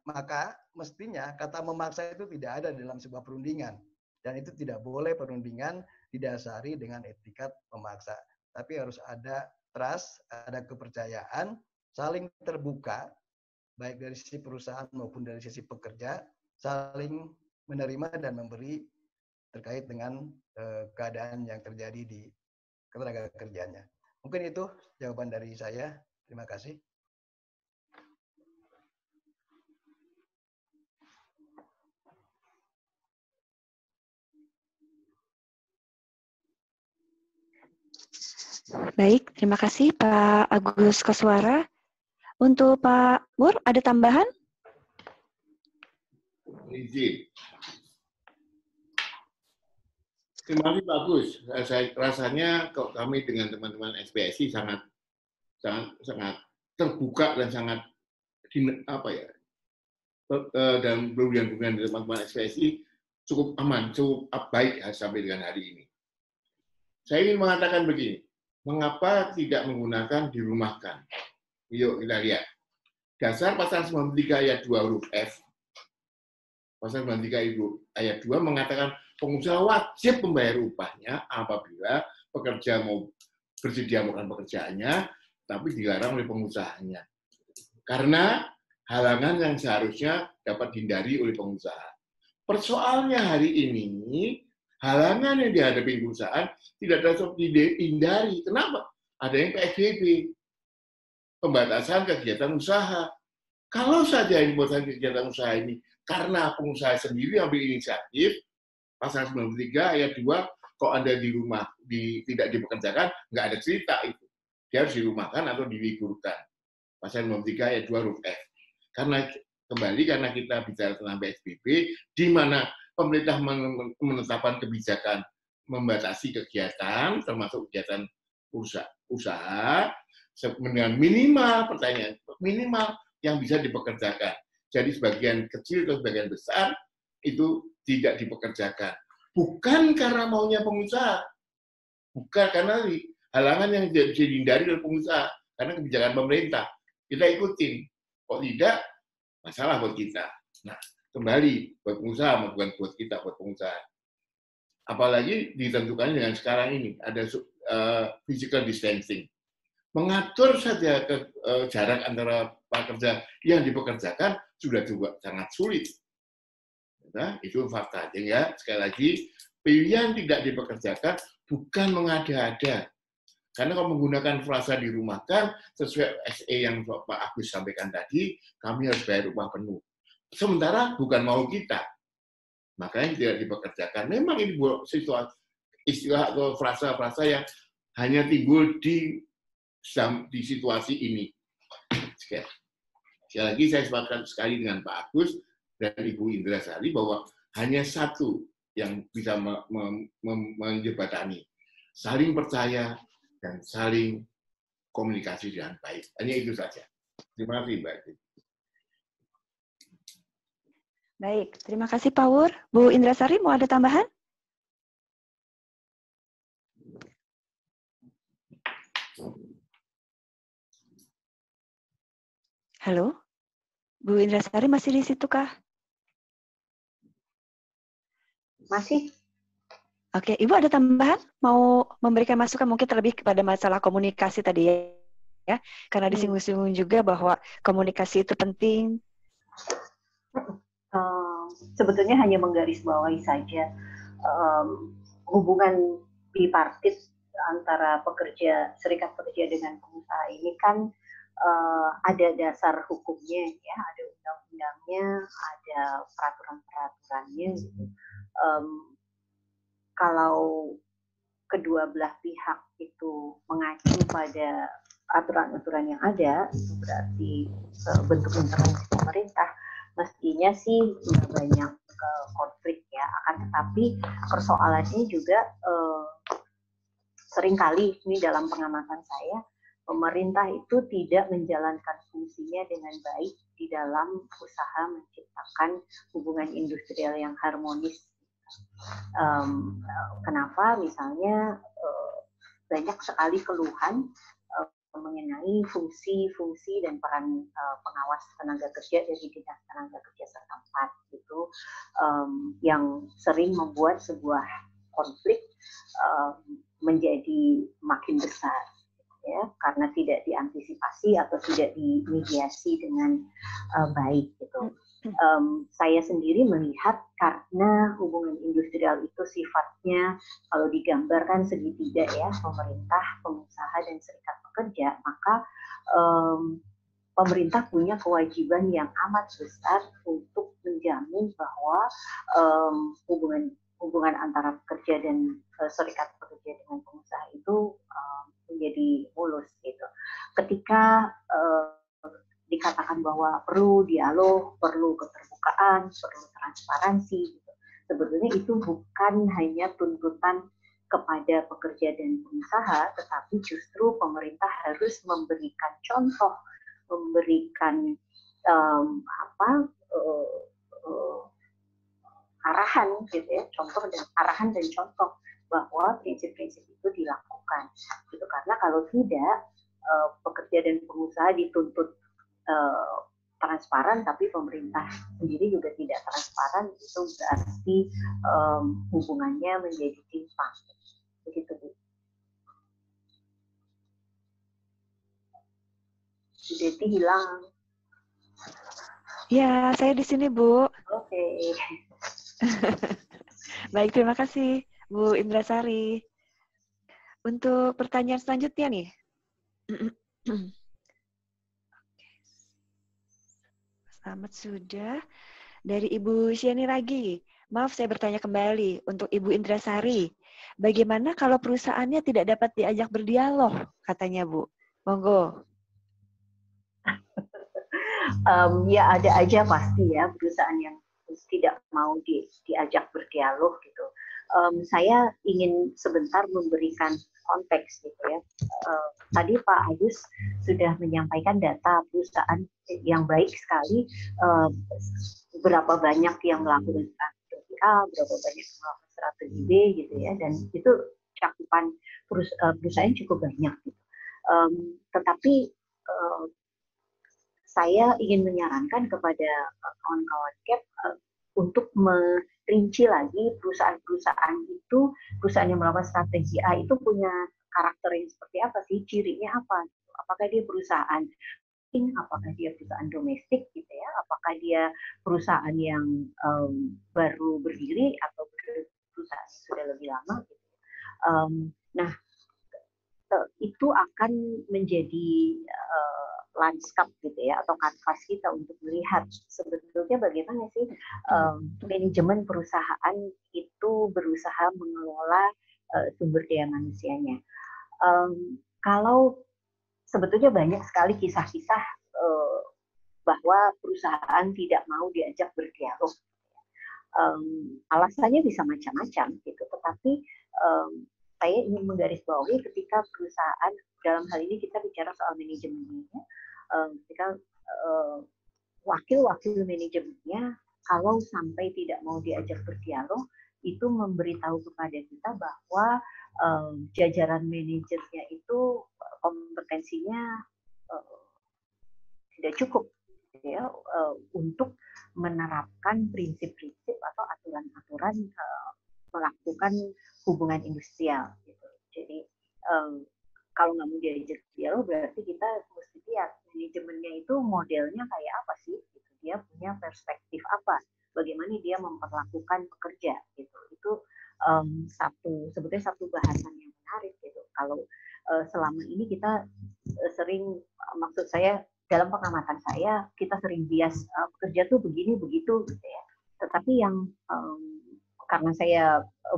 Maka mestinya kata memaksa itu tidak ada dalam sebuah perundingan. Dan itu tidak boleh perundingan didasari dengan etikat memaksa. Tapi harus ada trust, ada kepercayaan, saling terbuka, baik dari sisi perusahaan maupun dari sisi pekerja, saling menerima dan memberi terkait dengan keadaan yang terjadi di ketenaga kerjaannya. Mungkin itu jawaban dari saya. Terima kasih. Baik, terima kasih Pak Agus Koswara. Untuk Pak Pur, ada tambahan? Izin. Terima kasih Pak Agus. Saya rasanya kok kami dengan teman-teman SPSI sangat terbuka dan sangat dan berhubungan dengan teman-teman SPSI cukup aman, cukup baik sampai dengan hari ini. Saya ingin mengatakan begini, mengapa tidak menggunakan dirumahkan? Yuk kita lihat. Dasar pasal 93 ayat 2 huruf F. Pasal 93 ayat 2 mengatakan pengusaha wajib membayar upahnya apabila pekerja mau bersedia melakukan pekerjaannya, tapi dilarang oleh pengusahanya. Karena halangan yang seharusnya dapat dihindari oleh pengusaha. Persoalnya hari ini, halangan yang dihadapi perusahaan tidak dapat dihindari. Kenapa? Ada yang PSBB, pembatasan kegiatan usaha. Kalau saja pembatasan kegiatan usaha ini karena pengusaha sendiri ambil inisiatif, pasal 93 ayat 2, kok Anda di rumah tidak dipekerjakan, nggak ada cerita itu. Dia harus dirumahkan atau diliburkan. Pasal 93 ayat 2 huruf F. Karena kita bicara tentang PSBB, di mana pemerintah menetapkan kebijakan membatasi kegiatan, termasuk kegiatan usaha, dengan minimal yang bisa dipekerjakan. Jadi sebagian kecil atau sebagian besar itu tidak dipekerjakan. Bukan karena maunya pengusaha, bukan karena halangan yang tidak bisa dihindari oleh pengusaha, karena kebijakan pemerintah. Kita ikutin. Kok tidak, masalah buat kita. Nah, kembali buat pengusaha, bukan buat kita, buat pengusaha. Apalagi ditentukan dengan sekarang ini, ada physical distancing. Mengatur saja jarak antara pekerja yang dipekerjakan sudah juga sangat sulit. Nah, itu fakta. Sehingga sekali lagi, pilihan tidak dipekerjakan bukan mengada-ada. Karena kalau menggunakan frasa dirumahkan, sesuai SE yang Pak Agus sampaikan tadi, kami harus bayar upah penuh. Sementara bukan mau kita. Makanya tidak dipekerjakan. Memang ini istilah atau frasa-frasa yang hanya timbul di situasi ini. Sekali lagi saya sepakat sekali dengan Pak Agus dan Ibu Indrasari bahwa hanya satu yang bisa menjembatani, saling percaya dan saling komunikasi dengan baik. Hanya itu saja. Terima kasih, Mbak. Baik, terima kasih Pak Wur. Bu Indrasari mau ada tambahan? Halo, Bu Indrasari masih di situ kah? Masih? Oke, Ibu ada tambahan? Mau memberikan masukan mungkin terlebih kepada masalah komunikasi tadi ya? Karena disinggung-singgung juga bahwa komunikasi itu penting. Sebetulnya hanya menggarisbawahi saja hubungan bipartit antara serikat pekerja dengan pengusaha ini kan ada dasar hukumnya ya, ada undang-undangnya, ada peraturan-peraturannya gitu. Kalau kedua belah pihak itu mengacu pada aturan-aturan yang ada, itu berarti bentuk intervensi pemerintah, mestinya sih nggak banyak konflik ya. Akan tetapi persoalannya juga seringkali ini dalam pengamatan saya, pemerintah itu tidak menjalankan fungsinya dengan baik di dalam usaha menciptakan hubungan industrial yang harmonis. Kenapa? Misalnya banyak sekali keluhan mengenai fungsi-fungsi dan peran pengawas tenaga kerja dari dinas tenaga kerja setempat gitu, yang sering membuat sebuah konflik menjadi makin besar ya, karena tidak diantisipasi atau tidak dimediasi dengan baik gitu. Saya sendiri melihat karena hubungan industrial itu sifatnya kalau digambarkan segitiga ya, pemerintah, pengusaha, dan serikat pekerja, maka pemerintah punya kewajiban yang amat besar untuk menjamin bahwa hubungan antara pekerja dan serikat pekerja dengan pengusaha itu menjadi mulus gitu. Ketika dikatakan bahwa perlu dialog, perlu keterbukaan, perlu transparansi gitu. Sebetulnya itu bukan hanya tuntutan kepada pekerja dan pengusaha, tetapi justru pemerintah harus memberikan contoh, memberikan arahan gitu ya, arahan dan contoh bahwa prinsip-prinsip itu dilakukan gitu. Karena kalau tidak, pekerja dan pengusaha dituntut transparan tapi pemerintah sendiri juga tidak transparan, itu berarti hubungannya menjadi timpang begitu Bu. Bu Deti hilang. Ya, saya di sini Bu. Oke. Baik, terima kasih Bu Indrasari. Untuk pertanyaan selanjutnya nih. Selamat sudah. Dari Ibu Syeni Ragi. Maaf saya bertanya kembali untuk Ibu Indrasari. Bagaimana kalau perusahaannya tidak dapat diajak berdialog, katanya Bu? Monggo. Ya ada aja pasti ya perusahaan yang tidak mau diajak berdialog gitu. Saya ingin sebentar memberikan konteks gitu ya. Tadi Pak Agus sudah menyampaikan data perusahaan yang baik sekali, berapa banyak yang melakukan strategi A, berapa banyak yang melakukan strategi B gitu ya, dan itu cakupan perusahaan cukup banyak gitu. Tetapi saya ingin menyarankan kepada kawan-kawan CAP untuk merinci lagi perusahaan-perusahaan itu, perusahaan yang melakukan strategi A itu punya karakter yang seperti apa sih, cirinya apa? Apakah dia perusahaan, apakah dia perusahaan domestik gitu ya, apakah dia perusahaan yang baru berdiri atau perusahaan yang sudah lebih lama gitu. Nah, itu akan menjadi lanskap gitu ya, atau kanvas kita untuk melihat sebetulnya bagaimana sih manajemen perusahaan itu berusaha mengelola sumber daya manusianya. Kalau sebetulnya banyak sekali kisah-kisah bahwa perusahaan tidak mau diajak berdialog. Alasannya bisa macam-macam gitu, tetapi saya ingin menggarisbawahi ketika perusahaan, dalam hal ini kita bicara soal manajemennya, ketika wakil-wakil manajemennya kalau sampai tidak mau diajak berdialog, itu memberitahu kepada kita bahwa jajaran manajernya itu kompetensinya tidak cukup ya untuk menerapkan prinsip-prinsip atau aturan-aturan melakukan hubungan industrial gitu. Jadi kalau nggak mau diajak dialog berarti kita mesti lihat manajemennya itu modelnya kayak apa sih gitu. Dia punya perspektif apa, bagaimana dia memperlakukan pekerja gitu. Itu sebetulnya satu bahasan yang menarik gitu. Kalau selama ini kita sering, maksud saya dalam pengamatan saya kita sering bias pekerja tuh begini begitu gitu ya. Tetapi yang karena saya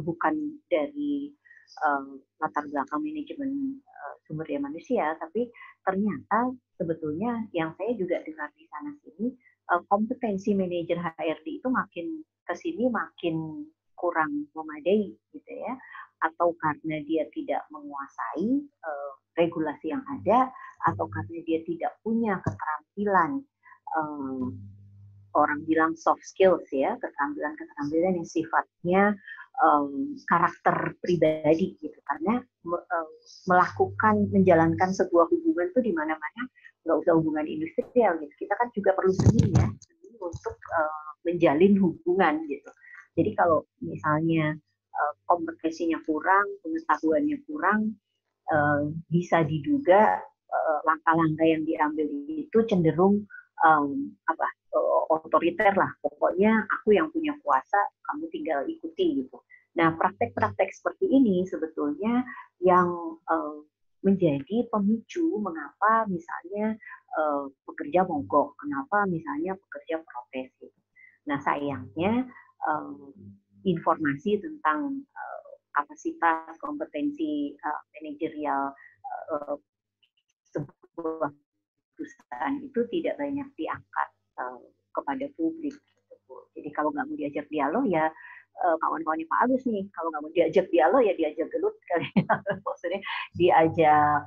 bukan dari latar belakang manajemen sumber daya manusia, tapi ternyata sebetulnya yang saya juga dengar di sana sini kompetensi manajer HRD itu makin kesini makin kurang memadai gitu ya, atau karena dia tidak menguasai regulasi yang ada, atau karena dia tidak punya keterampilan orang bilang soft skills ya, keterampilan yang sifatnya karakter pribadi gitu. Karena menjalankan sebuah hubungan itu di mana-mana, nggak usah hubungan industrial gitu. Kita kan juga perlu seni ya, seni untuk menjalin hubungan gitu. Jadi kalau misalnya kompetensinya kurang, pengetahuannya kurang, bisa diduga langkah-langkah yang diambil itu cenderung otoriter lah. Pokoknya aku yang punya kuasa, kamu tinggal ikuti gitu. Nah, praktek-praktek seperti ini sebetulnya yang menjadi pemicu mengapa misalnya pekerja mogok, kenapa misalnya pekerja protes gitu. Nah, sayangnya informasi tentang kapasitas, kompetensi manajerial sebuah perusahaan itu tidak banyak diangkat kepada publik. Jadi kalau nggak mau diajak dialog ya kawan-kawannya Pak Agus nih, kalau nggak mau diajak dialog ya diajak gelut kali ya. Maksudnya diajak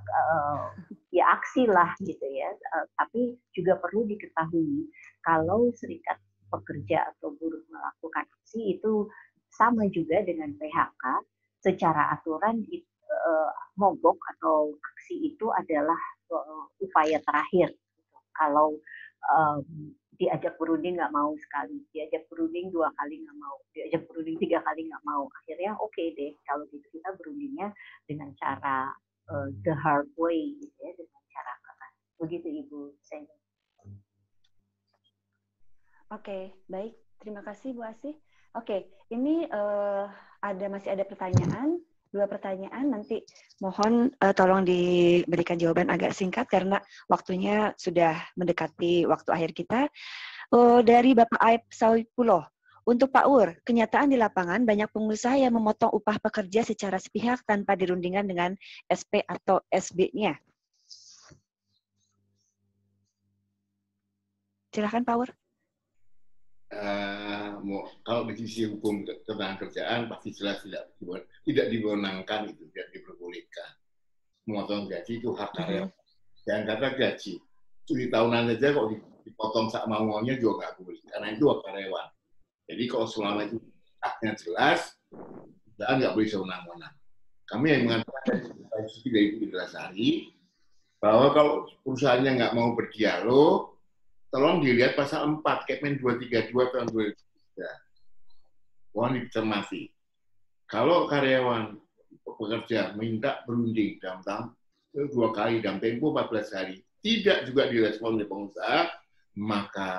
ya aksi lah gitu ya. Tapi juga perlu diketahui kalau serikat pekerja atau buruh melakukan aksi itu sama juga dengan PHK. Secara aturan mogok atau aksi itu adalah upaya terakhir. Kalau diajak berunding nggak mau sekali, diajak berunding 2 kali nggak mau, diajak berunding 3 kali nggak mau, akhirnya oke deh kalau gitu kita berundingnya dengan cara the hard way gitu ya, dengan cara keras. Begitu Ibu Seni. Oke, baik, terima kasih Bu Asih. Oke, ini masih ada pertanyaan, 2 pertanyaan, nanti mohon tolong diberikan jawaban agak singkat karena waktunya sudah mendekati waktu akhir kita. Dari Bapak Aib Saupuloh, untuk Pak Ur, kenyataan di lapangan banyak pengusaha yang memotong upah pekerja secara sepihak tanpa dirundingan dengan SP atau SB-nya. Silakan Pak Ur. Kalau di sisi hukum ketenagakerjaan pasti jelas tidak diwenangkan, itu tidak diperbolehkan. Memotong gaji itu hak karyawan. Jangan kata gaji, cuti tahunan saja kok dipotong sak mau-maunya juga nggak boleh, karena itu hak karyawan. Jadi kalau selama itu haknya jelas, perusahaan nggak boleh sewenang-wenang. Kami yang mengatakan dari Ibu Indra-Sari bahwa kalau perusahaannya nggak mau berdialog, tolong dilihat pasal 4 Kepmen 232 tahun 2003. Mohon dicermati. Kalau karyawan pekerja minta berunding dalam 2 kali dalam tempo 14 hari, tidak juga direspon oleh pengusaha, maka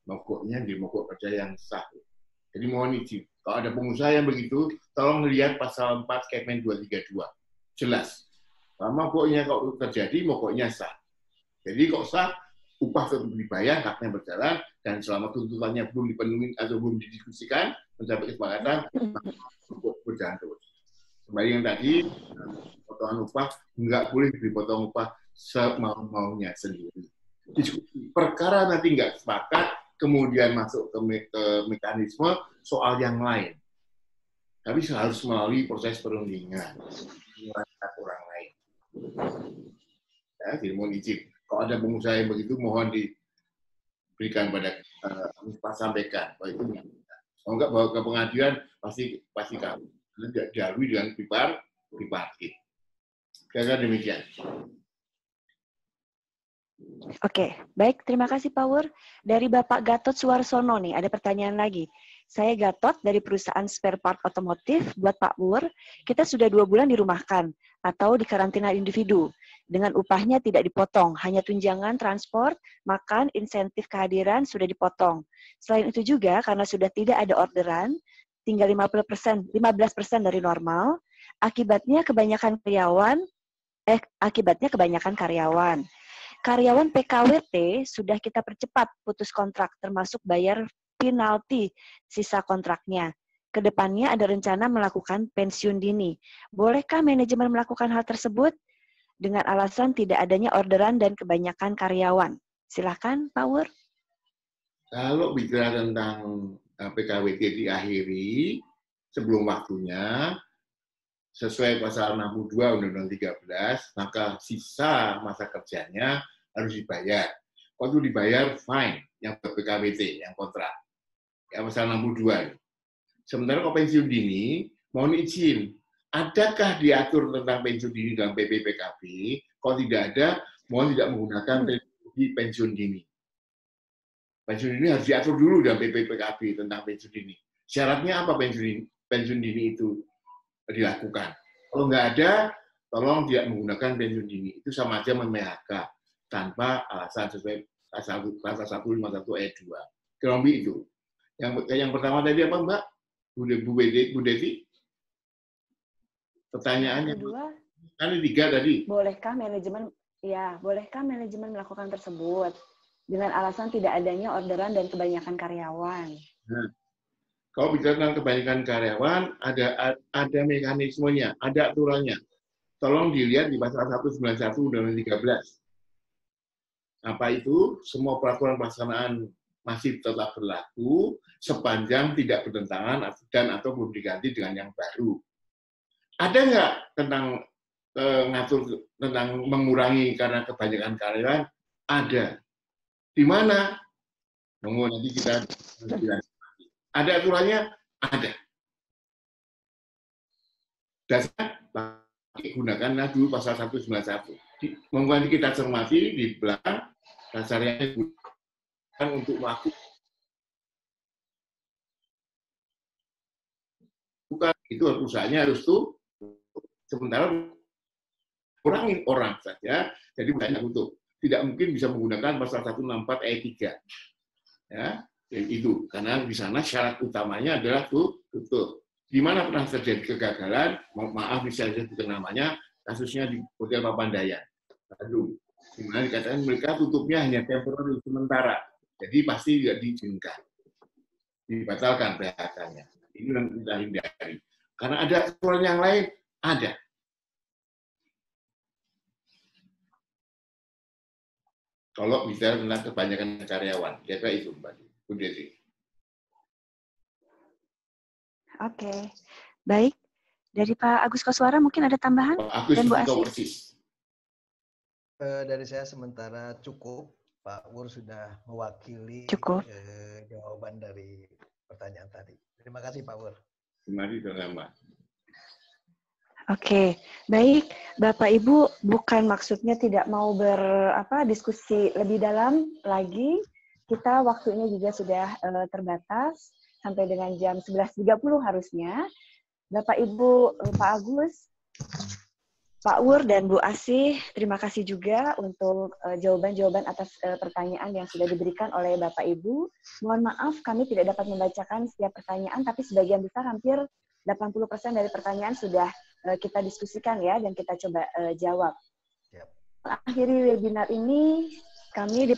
mogoknya di mogok kerja yang sah. Jadi mohon izin, kalau ada pengusaha yang begitu, tolong lihat pasal 4 Kepmen 232. Jelas. Kalau mogoknya kalau terjadi, mogoknya sah. Jadi kok sah, upah tetap dibayar, haknya berjalan, dan selama tuntutannya belum dipenuhi atau belum didiskusikan, mencapai kesepakatan, berjalan terus. Kembali yang tadi, potongan upah nggak boleh dipotong upah semau-maunya sendiri. Diskusi perkara nanti nggak sepakat, kemudian masuk ke mekanisme soal yang lain. Tapi harus melalui proses perundingan, orang lain. Ya, jadi mohon izin. Kalau ada pengusaha yang begitu, mohon diberikan pada sampaikan. Kalau itu enggak. Kalau enggak bawa ke pengadilan, pasti kamu. Karena tidak dilalui dengan tripartit. Kira-kira demikian. Oke, baik. Terima kasih Pak Wur. Dari Bapak Gatot Suarsono nih, ada pertanyaan lagi. Saya Gatot dari perusahaan spare part otomotif. Buat Pak Wur, kita sudah 2 bulan dirumahkan atau di karantina individu. Dengan upahnya tidak dipotong, hanya tunjangan transport, makan, insentif kehadiran sudah dipotong. Selain itu juga, karena sudah tidak ada orderan, tinggal 15% dari normal, akibatnya kebanyakan karyawan. Karyawan PKWT sudah kita percepat putus kontrak, termasuk bayar penalti sisa kontraknya. Kedepannya ada rencana melakukan pensiun dini. Bolehkah manajemen melakukan hal tersebut? Dengan alasan tidak adanya orderan dan kebanyakan karyawan. Silakan, Pak Wur. Kalau bicara tentang PKWT diakhiri sebelum waktunya, sesuai pasal 62 Undang-Undang 13, maka sisa masa kerjanya harus dibayar. Waktu dibayar, fine, yang PKWT, yang kontrak. Ya, pasal 62. Sementara kalau pensiun dini, mohon izin, adakah diatur tentang pensiun dini dalam PP PKB? Kalau tidak ada, mohon tidak menggunakan pensiun dini. Pensiun dini harus diatur dulu dalam PP PKB tentang pensiun dini. Syaratnya apa pensiun dini itu dilakukan? Kalau nggak ada, tolong tidak menggunakan pensiun dini. Itu sama aja men-PHK tanpa alasan sesuai pasal 151 ayat 2. Kurang lebih itu. Yang pertama tadi apa, Mbak? Bu Deti? Pertanyaannya. Kedua, kan 3 tadi. Bolehkah manajemen melakukan tersebut dengan alasan tidak adanya orderan dan kebanyakan karyawan? Nah, kalau bicara tentang kebanyakan karyawan, ada mekanismenya, ada aturannya. Tolong dilihat di pasal 191 Undang-Undang 13. Apa itu? Semua peraturan pelaksanaan masih tetap berlaku sepanjang tidak bertentangan dan atau belum diganti dengan yang baru. Ada nggak tentang ngatur tentang mengurangi karena kebanyakan karyawan? Ada. Di mana? Nanti kita ada aturannya? Ada. Dasar gunakan dulu pasal 191. Nanti kita cermati di belakang dasarnya untuk melakukan bukan itu perusahaannya harus tuh sementara kurangi orang saja jadi banyak tutup. Tidak mungkin bisa menggunakan pasal 164 ayat 3. Ya, itu karena di sana syarat utamanya adalah tutup. Di mana pernah terjadi kegagalan, maaf bisa disebutkan namanya, kasusnya di Hotel Papandayan, Bandung. Di mana dikatakan mereka tutupnya hanya temporary, sementara. Jadi pasti tidak diizinkan. Dibatalkan PHK-nya. Ini yang kita hindari. Karena ada aturan yang lain, ada. Kalau bicara tentang kebanyakan karyawan, kira-kira itu, Mbak Desi. Oke, baik. Dari Pak Agus Koswara mungkin ada tambahan? Agus, dan Bu Asih? Dari saya sementara cukup. Pak Wur sudah mewakili jawaban dari pertanyaan tadi. Terima kasih Pak Wur. Terima kasih, Mbak. Oke, baik. Bapak Ibu, bukan maksudnya tidak mau diskusi lebih dalam lagi. Kita waktunya juga sudah terbatas sampai dengan jam 11.30 harusnya. Bapak Ibu, Pak Agus, Pak Wur dan Bu Asih, terima kasih juga untuk jawaban-jawaban atas pertanyaan yang sudah diberikan oleh Bapak Ibu. Mohon maaf kami tidak dapat membacakan setiap pertanyaan, tapi sebagian besar hampir 80% dari pertanyaan sudah kita diskusikan ya, dan kita coba jawab. Akhiri webinar ini, kami